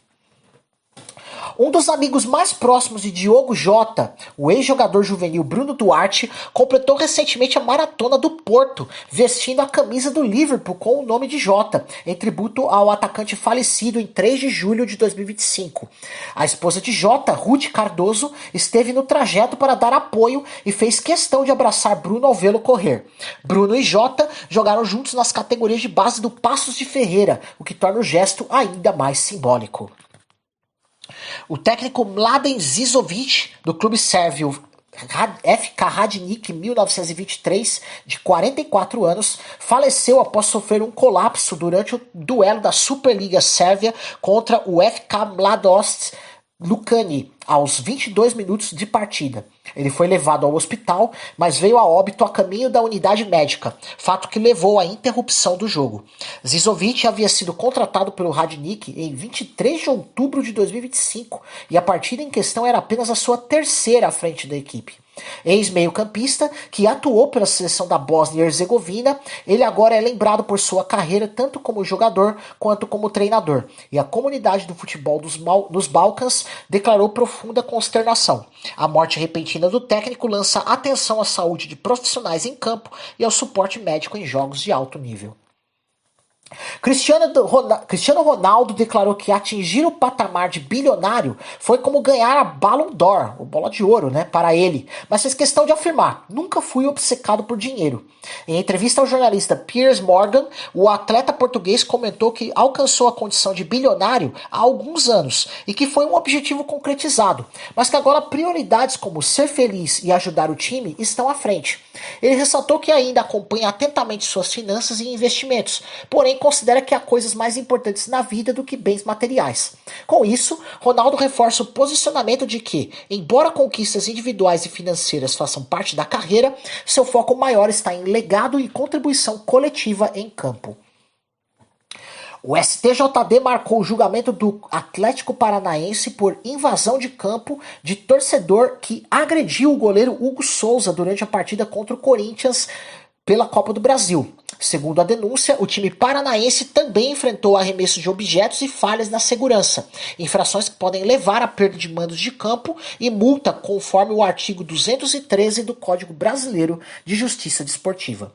Um dos amigos mais próximos de Diogo Jota, o ex-jogador juvenil Bruno Duarte, completou recentemente a Maratona do Porto, vestindo a camisa do Liverpool com o nome de Jota, em tributo ao atacante falecido em 3 de julho de 2025. A esposa de Jota, Ruth Cardoso, esteve no trajeto para dar apoio e fez questão de abraçar Bruno ao vê-lo correr. Bruno e Jota jogaram juntos nas categorias de base do Passos de Ferreira, o que torna o gesto ainda mais simbólico. O técnico Mladen Zizovic, do clube sérvio FK Radnik 1923, de 44 anos, faleceu após sofrer um colapso durante o duelo da Superliga Sérvia contra o FK Mladost Lucani, aos 22 minutos de partida. Ele foi levado ao hospital, mas veio a óbito a caminho da unidade médica, fato que levou à interrupção do jogo. Zizovic havia sido contratado pelo Radnik em 23 de outubro de 2025 e a partida em questão era apenas a sua terceira à frente da equipe. Ex-meio-campista, que atuou pela seleção da Bósnia e Herzegovina, ele agora é lembrado por sua carreira tanto como jogador quanto como treinador, e a comunidade do futebol dos Balcãs declarou profunda consternação. A morte repentina do técnico lança atenção à saúde de profissionais em campo e ao suporte médico em jogos de alto nível. Cristiano Ronaldo declarou que atingir o patamar de bilionário foi como ganhar a Ballon d'Or, o bola de ouro, para ele, mas fez questão de afirmar: nunca fui obcecado por dinheiro. Em entrevista ao jornalista Piers Morgan, o atleta português comentou que alcançou a condição de bilionário há alguns anos e que foi um objetivo concretizado, mas que agora prioridades como ser feliz e ajudar o time estão à frente. Ele ressaltou que ainda acompanha atentamente suas finanças e investimentos, porém considera que há coisas mais importantes na vida do que bens materiais. Com isso, Ronaldo reforça o posicionamento de que, embora conquistas individuais e financeiras façam parte da carreira, seu foco maior está em legado e contribuição coletiva em campo. O STJD marcou o julgamento do Atlético Paranaense por invasão de campo de torcedor que agrediu o goleiro Hugo Souza durante a partida contra o Corinthians pela Copa do Brasil. Segundo a denúncia, o time paranaense também enfrentou arremessos de objetos e falhas na segurança, infrações que podem levar à perda de mandos de campo e multa conforme o artigo 213 do Código Brasileiro de Justiça Desportiva.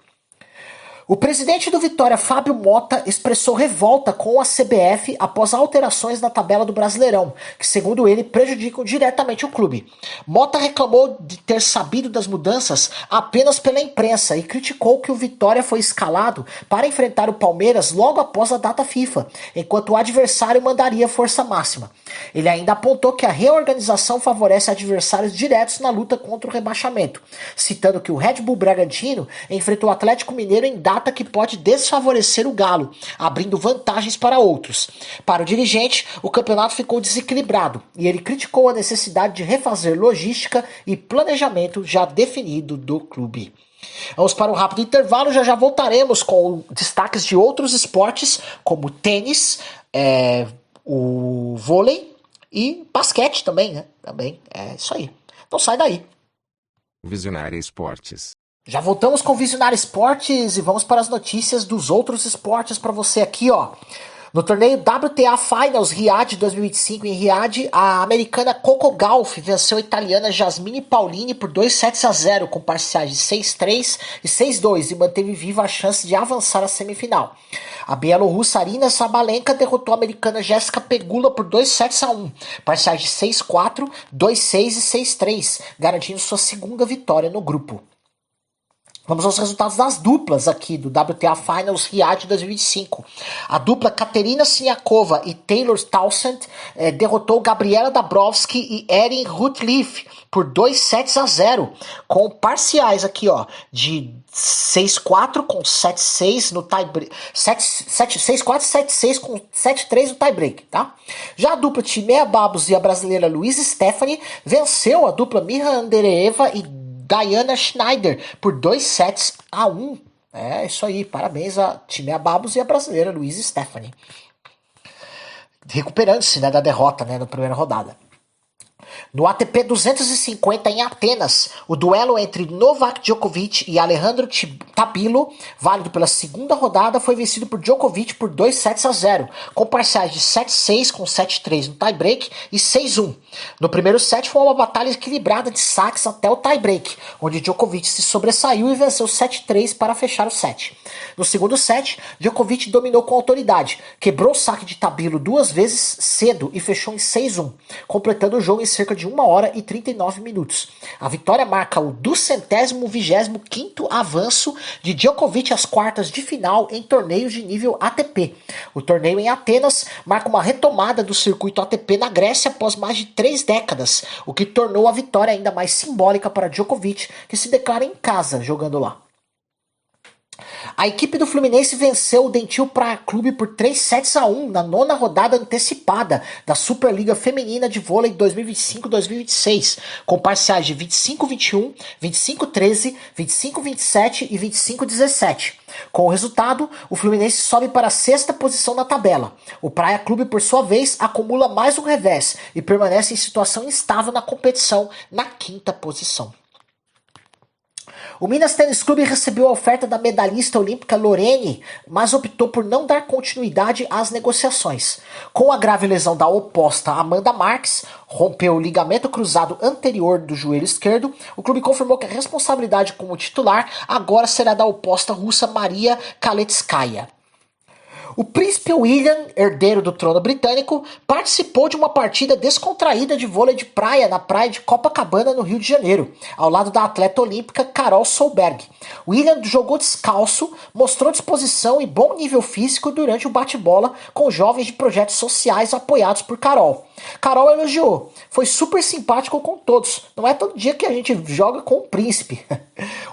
O presidente do Vitória, Fábio Mota, expressou revolta com a CBF após alterações na tabela do Brasileirão, que, segundo ele, prejudicam diretamente o clube. Mota reclamou de ter sabido das mudanças apenas pela imprensa e criticou que o Vitória foi escalado para enfrentar o Palmeiras logo após a data FIFA, enquanto o adversário mandaria força máxima. Ele ainda apontou que a reorganização favorece adversários diretos na luta contra o rebaixamento, citando que o Red Bull Bragantino enfrentou o Atlético Mineiro em data que pode desfavorecer o Galo, abrindo vantagens para outros. Para o dirigente, o campeonato ficou desequilibrado e ele criticou a necessidade de refazer logística e planejamento já definido do clube. Vamos para um rápido intervalo, já voltaremos com destaques de outros esportes, como tênis, o vôlei e basquete também, né? Também é isso aí. Então sai daí. Visionária Esportes. Já voltamos com o Visionário Esportes e vamos para as notícias dos outros esportes para você aqui, ó. No torneio WTA Finals Riyadh 2025 em Riyadh, a americana Coco Gauff venceu a italiana Jasmine Paolini por 2-0 com parciais de 6-3 e 6-2 e manteve viva a chance de avançar à semifinal. A bielorrussa Arina Sabalenka derrotou a americana Jéssica Pegula por 2-1, parciais de 6-4, 2-6 e 6-3, garantindo sua segunda vitória no grupo. Vamos aos resultados das duplas aqui do WTA Finals Riyadh 2025. A dupla Katerina Siniakova e Taylor Townsend derrotou Gabriela Dabrowski e Erin Routliffe por 2-0, com parciais aqui, ó, de 6-4 com 7-6 no tie-break, 6-4 7-6 com 7-3 no tie-break, tá? Já a dupla Timea Babos e a brasileira Louise Stephanie venceu a dupla Miha Andereeva e Diana Schneider por 2-1. É isso aí, parabéns a Timea Babos e a brasileira Louise Stephanie. Recuperando-se, né, da derrota, né, na primeira rodada. No ATP 250 em Atenas, o duelo entre Novak Djokovic e Alejandro Tabilo, válido pela segunda rodada, foi vencido por Djokovic por 2-0, com parciais de 7-6 com 7-3 no tie-break e 6-1. No primeiro set foi uma batalha equilibrada de saques até o tie-break, onde Djokovic se sobressaiu e venceu 7-3 para fechar o set. No segundo set, Djokovic dominou com autoridade, quebrou o saque de Tabilo duas vezes cedo e fechou em 6-1, completando o jogo em cerca de 1 hora e 39 minutos. A vitória marca o 225º avanço de Djokovic às quartas de final em torneios de nível ATP. O torneio em Atenas marca uma retomada do circuito ATP na Grécia após mais de 3 décadas, o que tornou a vitória ainda mais simbólica para Djokovic, que se declara em casa jogando lá. A equipe do Fluminense venceu o Dentil Praia Clube por 3-1 na 9ª rodada antecipada da Superliga Feminina de Vôlei 2025-2026, com parciais de 25-21, 25-13, 25-27 e 25-17. Com o resultado, o Fluminense sobe para a 6ª posição na tabela. O Praia Clube, por sua vez, acumula mais um revés e permanece em situação instável na competição na 5ª posição. O Minas Tênis Clube recebeu a oferta da medalhista olímpica Lorene, mas optou por não dar continuidade às negociações. Com a grave lesão da oposta Amanda Marques, rompeu o ligamento cruzado anterior do joelho esquerdo, o clube confirmou que a responsabilidade como titular agora será da oposta russa Maria Kaletskaya. O príncipe William, herdeiro do trono britânico, participou de uma partida descontraída de vôlei de praia na praia de Copacabana, no Rio de Janeiro, ao lado da atleta olímpica Carol Solberg. William jogou descalço, mostrou disposição e bom nível físico durante o bate-bola com jovens de projetos sociais apoiados por Carol. Carol elogiou: foi super simpático com todos, não é todo dia que a gente joga com o príncipe.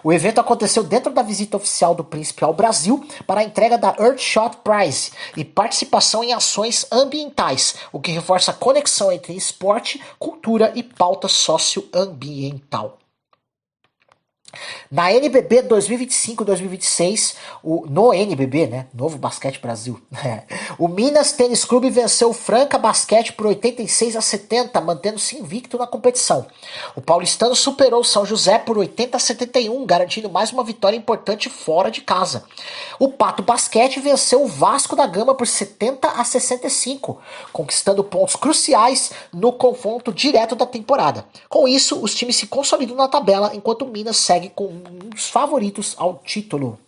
O evento aconteceu dentro da visita oficial do príncipe ao Brasil para a entrega da Earthshot Prize e participação em ações ambientais, o que reforça a conexão entre esporte, cultura e pauta socioambiental. Na NBB 2025-2026, no NBB, né? Novo Basquete Brasil. O Minas Tênis Clube venceu o Franca Basquete por 86-70, mantendo-se invicto na competição. O paulistano superou o São José por 80-71, garantindo mais uma vitória importante fora de casa. O Pato Basquete venceu o Vasco da Gama por 70-65, conquistando pontos cruciais no confronto direto da temporada. Com isso, os times se consolidam na tabela, enquanto o Minas segue com um dos favoritos ao título.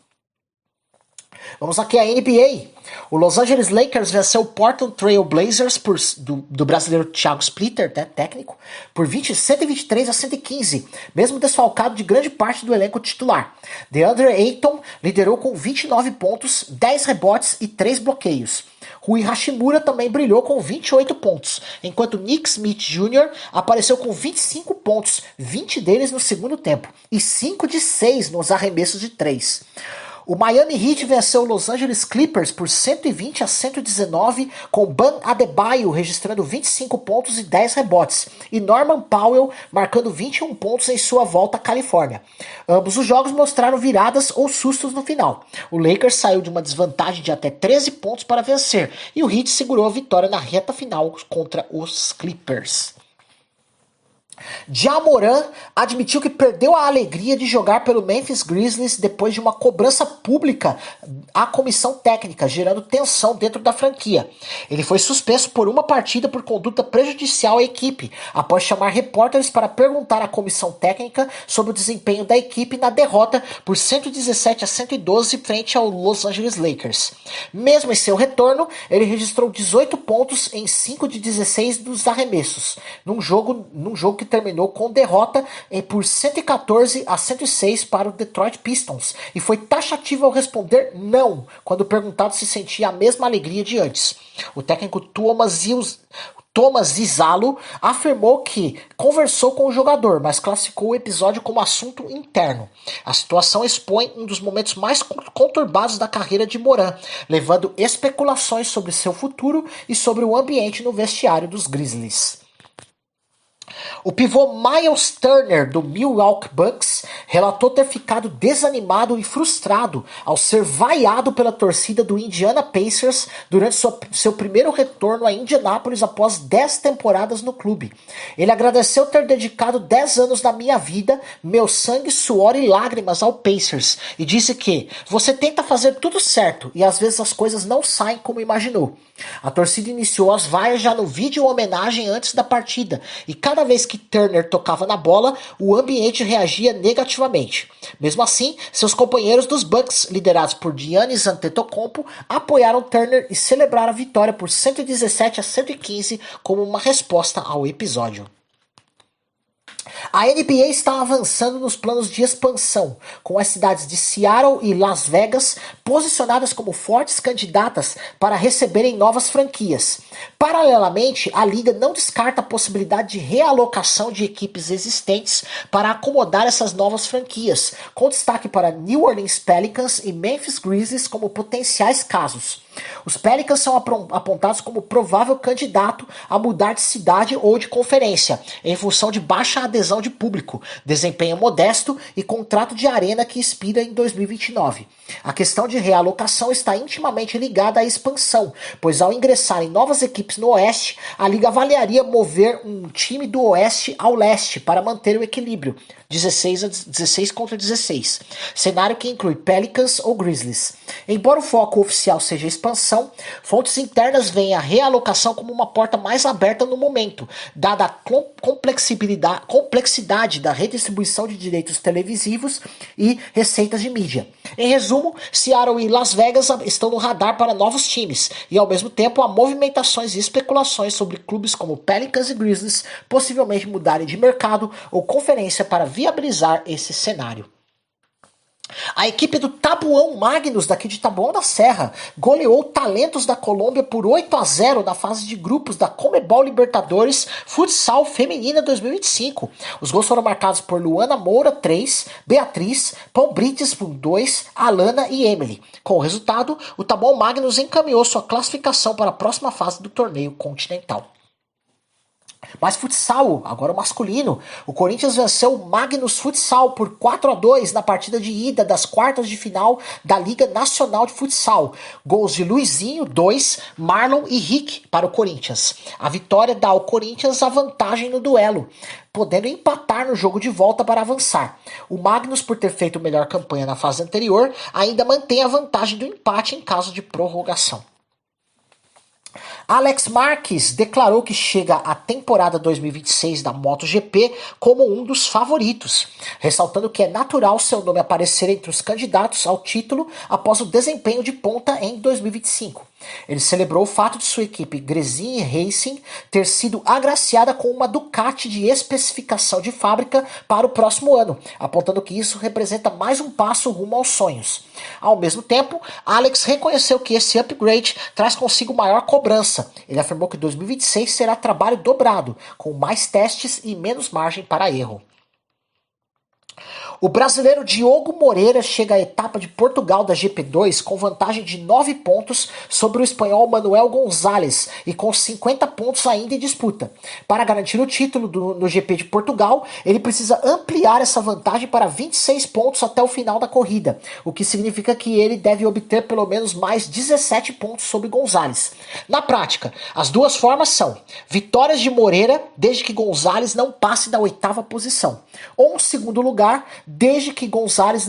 Vamos aqui à NBA. O Los Angeles Lakers venceu o Portland Trail Blazers do brasileiro Thiago Splitter, né, técnico, por 123-115, mesmo desfalcado de grande parte do elenco titular. DeAndre Ayton liderou com 29 pontos, 10 rebotes e 3 bloqueios. Rui Hashimura também brilhou com 28 pontos, enquanto Nick Smith Jr. apareceu com 25 pontos, 20 deles no segundo tempo, e 5 de 6 nos arremessos de 3. O Miami Heat venceu o Los Angeles Clippers por 120-119, com Bam Adebayo registrando 25 pontos e 10 rebotes, e Norman Powell marcando 21 pontos em sua volta à Califórnia. Ambos os jogos mostraram viradas ou sustos no final. O Lakers saiu de uma desvantagem de até 13 pontos para vencer, e o Heat segurou a vitória na reta final contra os Clippers. Ja Morant admitiu que perdeu a alegria de jogar pelo Memphis Grizzlies depois de uma cobrança pública à comissão técnica, gerando tensão dentro da franquia. Ele foi suspenso por uma partida por conduta prejudicial à equipe, após chamar repórteres para perguntar à comissão técnica sobre o desempenho da equipe na derrota por 117-112 frente ao Los Angeles Lakers. Mesmo em seu retorno, ele registrou 18 pontos em 5 de 16 dos arremessos, num jogo que terminou com derrota por 114-106 para o Detroit Pistons, e foi taxativo ao responder não, quando perguntado se sentia a mesma alegria de antes. O técnico Thomas Izalo afirmou que conversou com o jogador, mas classificou o episódio como assunto interno. A situação expõe um dos momentos mais conturbados da carreira de Morant, levando especulações sobre seu futuro e sobre o ambiente no vestiário dos Grizzlies. O pivô Miles Turner, do Milwaukee Bucks, relatou ter ficado desanimado e frustrado ao ser vaiado pela torcida do Indiana Pacers durante seu primeiro retorno a Indianápolis após 10 temporadas no clube. Ele agradeceu ter dedicado 10 anos da minha vida, meu sangue, suor e lágrimas ao Pacers, e disse que você tenta fazer tudo certo e às vezes as coisas não saem como imaginou. A torcida iniciou as vaias já no vídeo homenagem antes da partida, e cada vez que Turner tocava na bola, o ambiente reagia negativamente. Mesmo assim, seus companheiros dos Bucks, liderados por Giannis Antetokounmpo, apoiaram Turner e celebraram a vitória por 117-115 como uma resposta ao episódio. A NBA está avançando nos planos de expansão, com as cidades de Seattle e Las Vegas posicionadas como fortes candidatas para receberem novas franquias. Paralelamente, a liga não descarta a possibilidade de realocação de equipes existentes para acomodar essas novas franquias, com destaque para New Orleans Pelicans e Memphis Grizzlies como potenciais casos. Os Pelicans são apontados como provável candidato a mudar de cidade ou de conferência, em função de baixa adesão de público, desempenho modesto e contrato de arena que expira em 2029. A questão de realocação está intimamente ligada à expansão, pois ao ingressarem novas equipes no Oeste, a liga avaliaria mover um time do Oeste ao Leste para manter o equilíbrio, 16 contra 16, cenário que inclui Pelicans ou Grizzlies. Embora o foco oficial seja a expansão, fontes internas veem a realocação como uma porta mais aberta no momento, dada a complexidade da redistribuição de direitos televisivos e receitas de mídia. Em resumo, Seattle e Las Vegas estão no radar para novos times, e ao mesmo tempo há movimentações e especulações sobre clubes como Pelicans e Grizzlies possivelmente mudarem de mercado ou conferência para viabilizar esse cenário. A equipe do Tabuão Magnus, daqui de Taboão da Serra, goleou Talentos da Colômbia por 8-0 na fase de grupos da Conmebol Libertadores Futsal Feminina 2025. Os gols foram marcados por Luana Moura, 3, Beatriz, Pão Brites, 2, Alana e Emily. Com o resultado, o Taboão Magnus encaminhou sua classificação para a próxima fase do torneio continental. Mais futsal, agora o masculino. O Corinthians venceu o Magnus Futsal por 4-2 na partida de ida das quartas de final da Liga Nacional de Futsal. Gols de Luizinho, 2, Marlon e Rick para o Corinthians. A vitória dá ao Corinthians a vantagem no duelo, podendo empatar no jogo de volta para avançar. O Magnus, por ter feito melhor campanha na fase anterior, ainda mantém a vantagem do empate em caso de prorrogação. Alex Marques declarou que chega à temporada 2026 da MotoGP como um dos favoritos, ressaltando que é natural seu nome aparecer entre os candidatos ao título após o desempenho de ponta em 2025. Ele celebrou o fato de sua equipe Gresini Racing ter sido agraciada com uma Ducati de especificação de fábrica para o próximo ano, apontando que isso representa mais um passo rumo aos sonhos. Ao mesmo tempo, Alex reconheceu que esse upgrade traz consigo maior cobrança. Ele afirmou que 2026 será trabalho dobrado, com mais testes e menos margem para erro. O brasileiro Diogo Moreira chega à etapa de Portugal da GP2 com vantagem de 9 pontos sobre o espanhol Manuel Gonzalez e com 50 pontos ainda em disputa. Para garantir o título no GP de Portugal, ele precisa ampliar essa vantagem para 26 pontos até o final da corrida, o que significa que ele deve obter pelo menos mais 17 pontos sobre Gonzalez. Na prática, as duas formas são vitórias de Moreira desde que Gonzalez não passe da 8ª posição, ou um segundo lugar desde que Gonzalez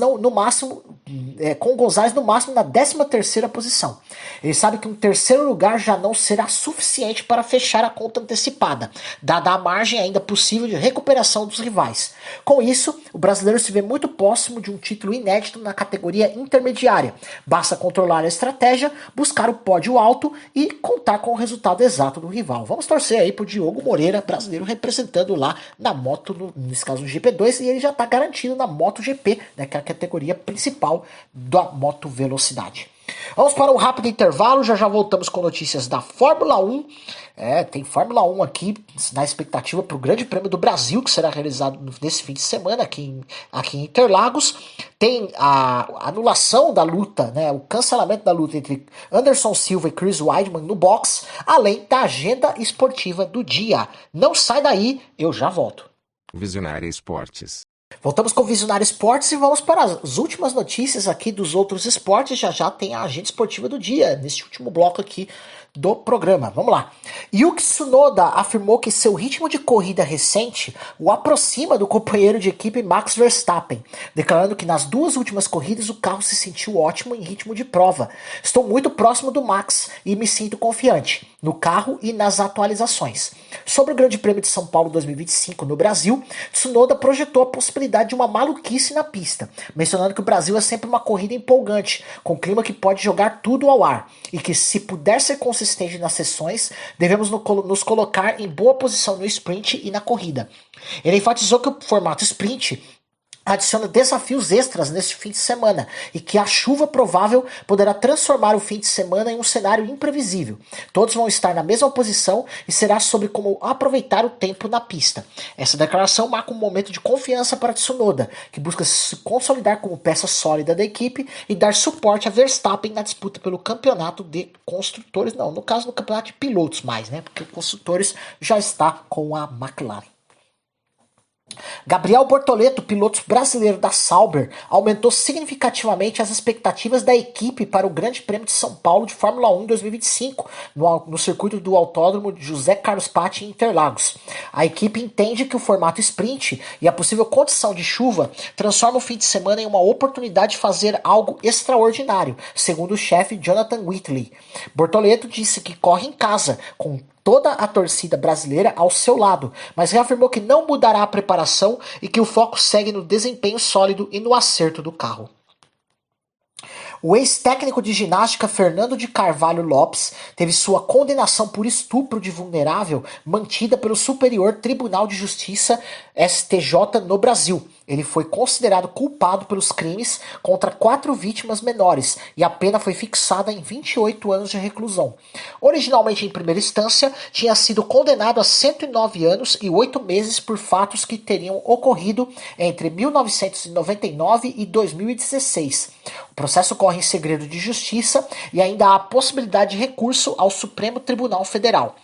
com Gonzalez no máximo na 13ª posição. Ele sabe que um terceiro lugar já não será suficiente para fechar a conta antecipada, dada a margem ainda possível de recuperação dos rivais. Com isso, o brasileiro se vê muito próximo de um título inédito na categoria intermediária. Basta controlar a estratégia, buscar o pódio alto e contar com o resultado exato do rival. Vamos torcer aí pro Diogo Moreira, brasileiro, representando lá na moto, nesse caso no GP2, e ele já está garantido na MotoGP, né, que é a categoria principal da moto velocidade. Vamos para um rápido intervalo, já voltamos com notícias da Fórmula 1. Tem Fórmula 1 aqui na expectativa para o Grande Prêmio do Brasil, que será realizado nesse fim de semana aqui em Interlagos. Tem a anulação da luta, né, o cancelamento da luta entre Anderson Silva e Chris Weidman no box, além da agenda esportiva do dia. Não sai daí, eu já volto. Visionária Esportes. Voltamos com o Visionário Esportes e vamos para as últimas notícias aqui dos outros esportes. Já tem a agenda esportiva do dia, nesse último bloco aqui do programa. Vamos lá. Yuki Tsunoda afirmou que seu ritmo de corrida recente o aproxima do companheiro de equipe Max Verstappen, declarando que nas duas últimas corridas o carro se sentiu ótimo em ritmo de prova. Estou muito próximo do Max e me sinto confiante no carro e nas atualizações. Sobre o Grande Prêmio de São Paulo 2025 no Brasil, Tsunoda projetou a possibilidade de uma maluquice na pista, mencionando que o Brasil é sempre uma corrida empolgante, com clima que pode jogar tudo ao ar, e que se puder ser consistente nas sessões, devemos nos colocar em boa posição no sprint e na corrida. Ele enfatizou que o formato sprint adiciona desafios extras neste fim de semana e que a chuva provável poderá transformar o fim de semana em um cenário imprevisível. Todos vão estar na mesma posição e será sobre como aproveitar o tempo na pista. Essa declaração marca um momento de confiança para Tsunoda, que busca se consolidar como peça sólida da equipe e dar suporte a Verstappen na disputa pelo campeonato de construtores, no caso do campeonato de pilotos mais, né? Porque o construtores já está com a McLaren. Gabriel Bortoleto, piloto brasileiro da Sauber, aumentou significativamente as expectativas da equipe para o Grande Prêmio de São Paulo de Fórmula 1 2025, no circuito do Autódromo de José Carlos Patti em Interlagos. A equipe entende que o formato sprint e a possível condição de chuva transforma o fim de semana em uma oportunidade de fazer algo extraordinário, segundo o chefe Jonathan Whitley. Bortoleto disse que corre em casa, com toda a torcida brasileira ao seu lado, mas reafirmou que não mudará a preparação e que o foco segue no desempenho sólido e no acerto do carro. O ex-técnico de ginástica Fernando de Carvalho Lopes teve sua condenação por estupro de vulnerável mantida pelo Superior Tribunal de Justiça STJ no Brasil, Ele foi considerado culpado pelos crimes contra 4 vítimas menores e a pena foi fixada em 28 anos de reclusão. Originalmente, em primeira instância, tinha sido condenado a 109 anos e 8 meses por fatos que teriam ocorrido entre 1999 e 2016. O processo corre em segredo de justiça e ainda há a possibilidade de recurso ao Supremo Tribunal Federal.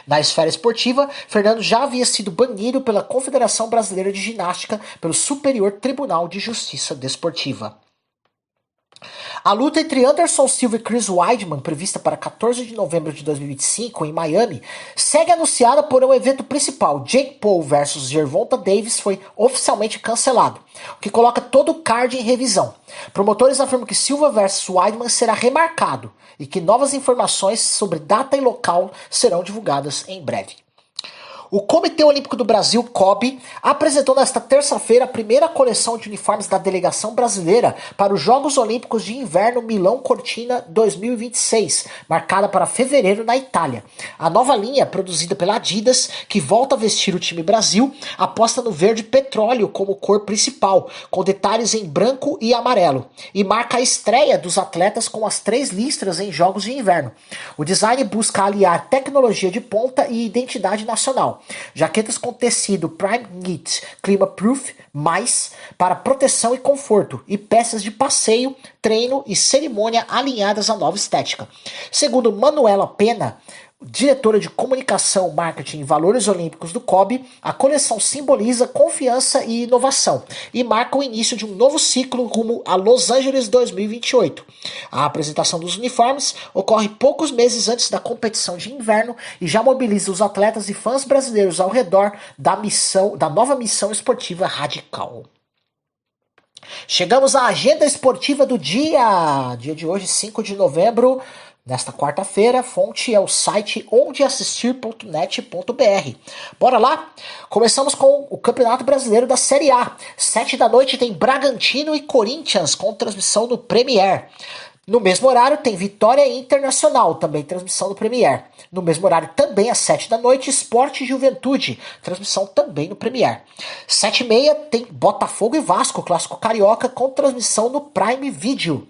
Na esfera esportiva, Fernando já havia sido banido pela Confederação Brasileira de Ginástica pelo Superior Tribunal de Justiça Desportiva. A luta entre Anderson Silva e Chris Weidman, prevista para 14 de novembro de 2025 em Miami, segue anunciada, porém o evento principal, Jake Paul vs Gervonta Davis, foi oficialmente cancelado, o que coloca todo o card em revisão. Promotores afirmam que Silva vs Weidman será remarcado e que novas informações sobre data e local serão divulgadas em breve. O Comitê Olímpico do Brasil, COB, apresentou nesta terça-feira a primeira coleção de uniformes da delegação brasileira para os Jogos Olímpicos de Inverno Milão-Cortina 2026, marcada para fevereiro na Itália. A nova linha, produzida pela Adidas, que volta a vestir o time Brasil, aposta no verde petróleo como cor principal, com detalhes em branco e amarelo, e marca a estreia dos atletas com as 3 listras em Jogos de Inverno. O design busca aliar tecnologia de ponta e identidade nacional. Jaquetas com tecido Prime Knit Clima Proof mais para proteção e conforto e peças de passeio, treino e cerimônia alinhadas à nova estética. Segundo Manuela Pena, diretora de comunicação, marketing e valores olímpicos do COB, a coleção simboliza confiança e inovação e marca o início de um novo ciclo rumo a Los Angeles 2028. A apresentação dos uniformes ocorre poucos meses antes da competição de inverno e já mobiliza os atletas e fãs brasileiros ao redor da nova missão esportiva radical. Chegamos à agenda esportiva do dia de hoje, 5 de novembro. Nesta quarta-feira, fonte é o site ondeassistir.net.br. Bora lá? Começamos com o Campeonato Brasileiro da Série A. 7 da noite tem Bragantino e Corinthians com transmissão no Premier. No mesmo horário tem Vitória Internacional, também transmissão no Premier. No mesmo horário também às 7 da noite, Sport e Juventude, transmissão também no Premier. 7h30 tem Botafogo e Vasco, clássico carioca, com transmissão no Prime Video.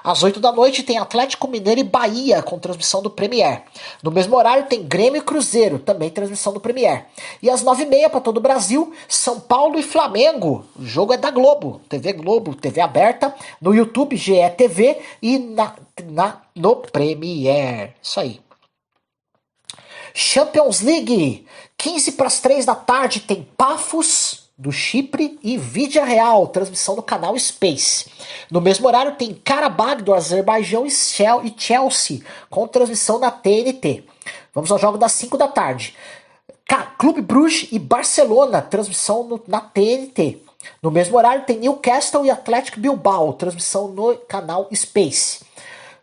Às 8 da noite tem Atlético Mineiro e Bahia, com transmissão do Premier. No mesmo horário tem Grêmio e Cruzeiro, também transmissão do Premier. E às 9h30 para todo o Brasil, São Paulo e Flamengo. O jogo é da Globo, TV aberta, no YouTube, GE TV e no Premier. Isso aí. Champions League. 15 para as 3 da tarde tem Pafos do Chipre e Vídea Real, transmissão no canal Space. No mesmo horário tem Karabag do Azerbaijão e Chelsea, com transmissão na TNT. Vamos ao jogo das 5 da tarde. Clube Bruges e Barcelona, transmissão na TNT. No mesmo horário tem Newcastle e Atlético Bilbao, transmissão no canal Space.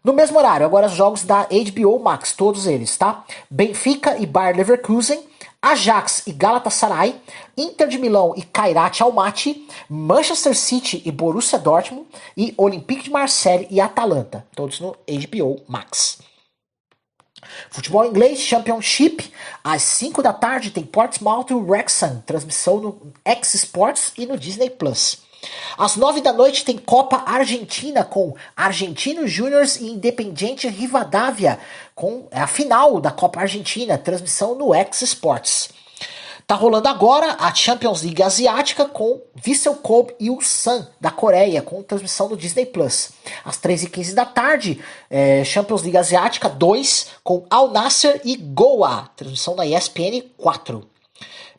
No mesmo horário, agora os jogos da HBO Max, todos eles, tá? Benfica e Bayer Leverkusen, Ajax e Galatasaray, Inter de Milão e Kairat Almaty, Manchester City e Borussia Dortmund e Olympique de Marseille e Atalanta, todos no HBO Max. Futebol inglês, Championship, às 5 da tarde tem Portsmouth e Wrexham, transmissão no X Sports e no Disney Plus. Às 9 da noite tem Copa Argentina com Argentinos Júniors e Independiente Rivadavia, com a final da Copa Argentina, transmissão no X Sports. Tá rolando agora a Champions League Asiática com Vissel Kobe e Ulsan da Coreia, com transmissão no Disney Plus. Às 3h15 da tarde, Champions League Asiática 2 com Al Nassr e Goa, transmissão na ESPN 4.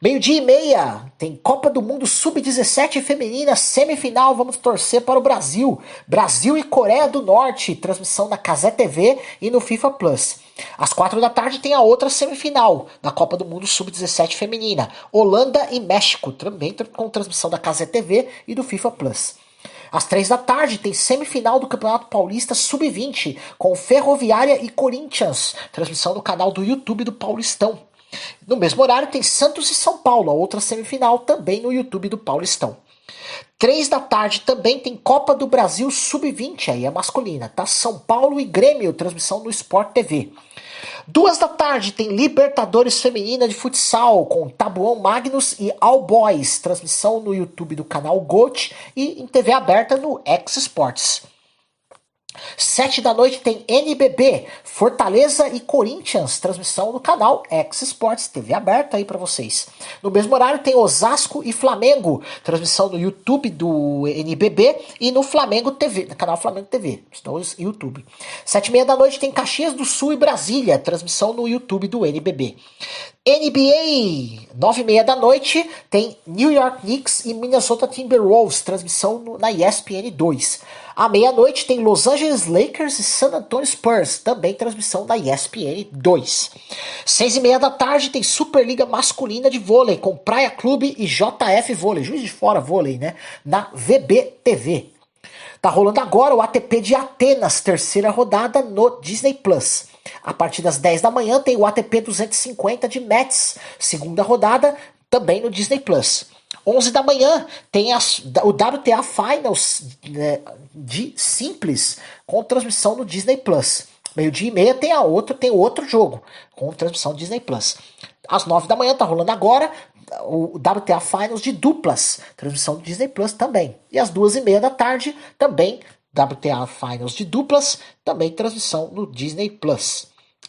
12h30, tem Copa do Mundo Sub-17 feminina, semifinal, vamos torcer para o Brasil. Brasil e Coreia do Norte, transmissão na Cazé TV e no FIFA Plus. Às 4 da tarde tem a outra semifinal da Copa do Mundo Sub-17 feminina, Holanda e México, também com transmissão da Cazé TV e do FIFA Plus. Às 3 da tarde tem semifinal do Campeonato Paulista Sub-20, com Ferroviária e Corinthians, transmissão no canal do YouTube do Paulistão. No mesmo horário tem Santos e São Paulo, a outra semifinal também no YouTube do Paulistão. 3 da tarde também tem Copa do Brasil Sub-20, aí é masculina, tá? São Paulo e Grêmio, transmissão no Sport TV. 2 da tarde tem Libertadores Feminina de Futsal com Tabuão Magnus e All Boys, transmissão no YouTube do canal GOAT e em TV aberta no X Sports. 7 da noite tem NBB, Fortaleza e Corinthians, transmissão no canal X Sports, TV aberta aí pra vocês. No mesmo horário tem Osasco e Flamengo, transmissão no YouTube do NBB e no Flamengo TV, no canal Flamengo TV, os dois YouTube. 7h30 da noite tem Caxias do Sul e Brasília, transmissão no YouTube do NBB. NBA, 9h30 da noite, tem New York Knicks e Minnesota Timberwolves, transmissão na ESPN 2. À meia-noite tem Los Angeles Lakers e San Antonio Spurs, também transmissão da ESPN 2. 6h30 da tarde tem Superliga Masculina de Vôlei, com Praia Clube e JF Vôlei, Juiz de Fora Vôlei, né? Na VBTV. Tá rolando agora o ATP de Atenas, terceira rodada no Disney Plus. A partir das 10 da manhã tem o ATP 250 de Metz, segunda rodada, também no Disney Plus. 11 da manhã tem o WTA Finals de simples com transmissão no Disney Plus. Meio-dia e meia tem outro jogo com transmissão no Disney Plus. Às 9 da manhã tá rolando agora o WTA Finals de duplas, transmissão do Disney Plus também. E às 2h30 da tarde também WTA Finals de duplas, também transmissão no Disney Plus.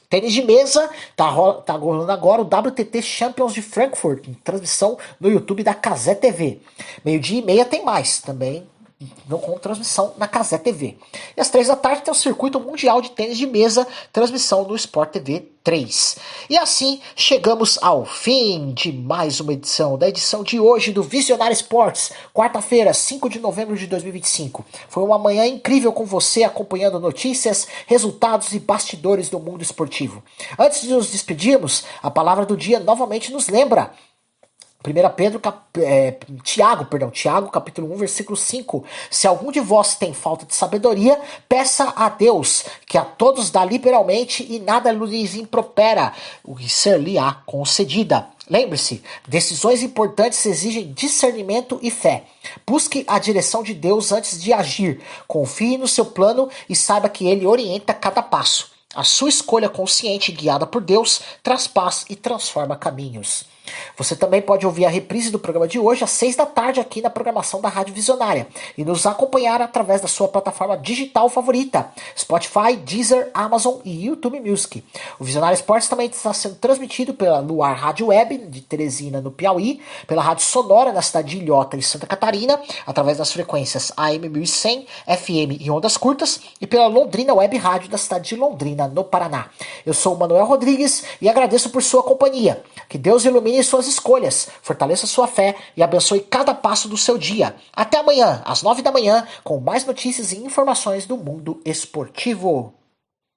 Tênis de mesa, tá rolando agora o WTT Champions de Frankfurt, transmissão no YouTube da Cazé TV. Meio-dia e meia tem mais, também com transmissão na Cazé TV. E às 3 da tarde tem o Circuito Mundial de Tênis de Mesa, transmissão no Sport TV 3. E assim chegamos ao fim de mais uma edição, da edição de hoje do Visionário Esportes, quarta-feira, 5 de novembro de 2025. Foi uma manhã incrível com você, acompanhando notícias, resultados e bastidores do mundo esportivo. Antes de nos despedirmos, a palavra do dia novamente nos lembra 1 Tiago, capítulo 1, versículo 5. Se algum de vós tem falta de sabedoria, peça a Deus, que a todos dá liberalmente e nada lhes impropera, o que ser-lhe-á concedida. Lembre-se, decisões importantes exigem discernimento e fé. Busque a direção de Deus antes de agir. Confie no seu plano e saiba que ele orienta cada passo. A sua escolha consciente, guiada por Deus, traz paz e transforma caminhos. Você também pode ouvir a reprise do programa de hoje às 6 da tarde aqui na programação da Rádio Visionária e nos acompanhar através da sua plataforma digital favorita, Spotify, Deezer, Amazon e YouTube Music. O Visionário Esportes também está sendo transmitido pela Luar Rádio Web de Teresina, no Piauí, pela Rádio Sonora na cidade de Ilhota, em Santa Catarina, através das frequências AM 1100, FM e ondas curtas, e pela Londrina Web Rádio da cidade de Londrina, no Paraná. Eu sou o Manuel Rodrigues e agradeço por sua companhia. Que Deus ilumine suas escolhas, fortaleça sua fé e abençoe cada passo do seu dia. Até amanhã, às 9 da manhã, com mais notícias e informações do mundo esportivo.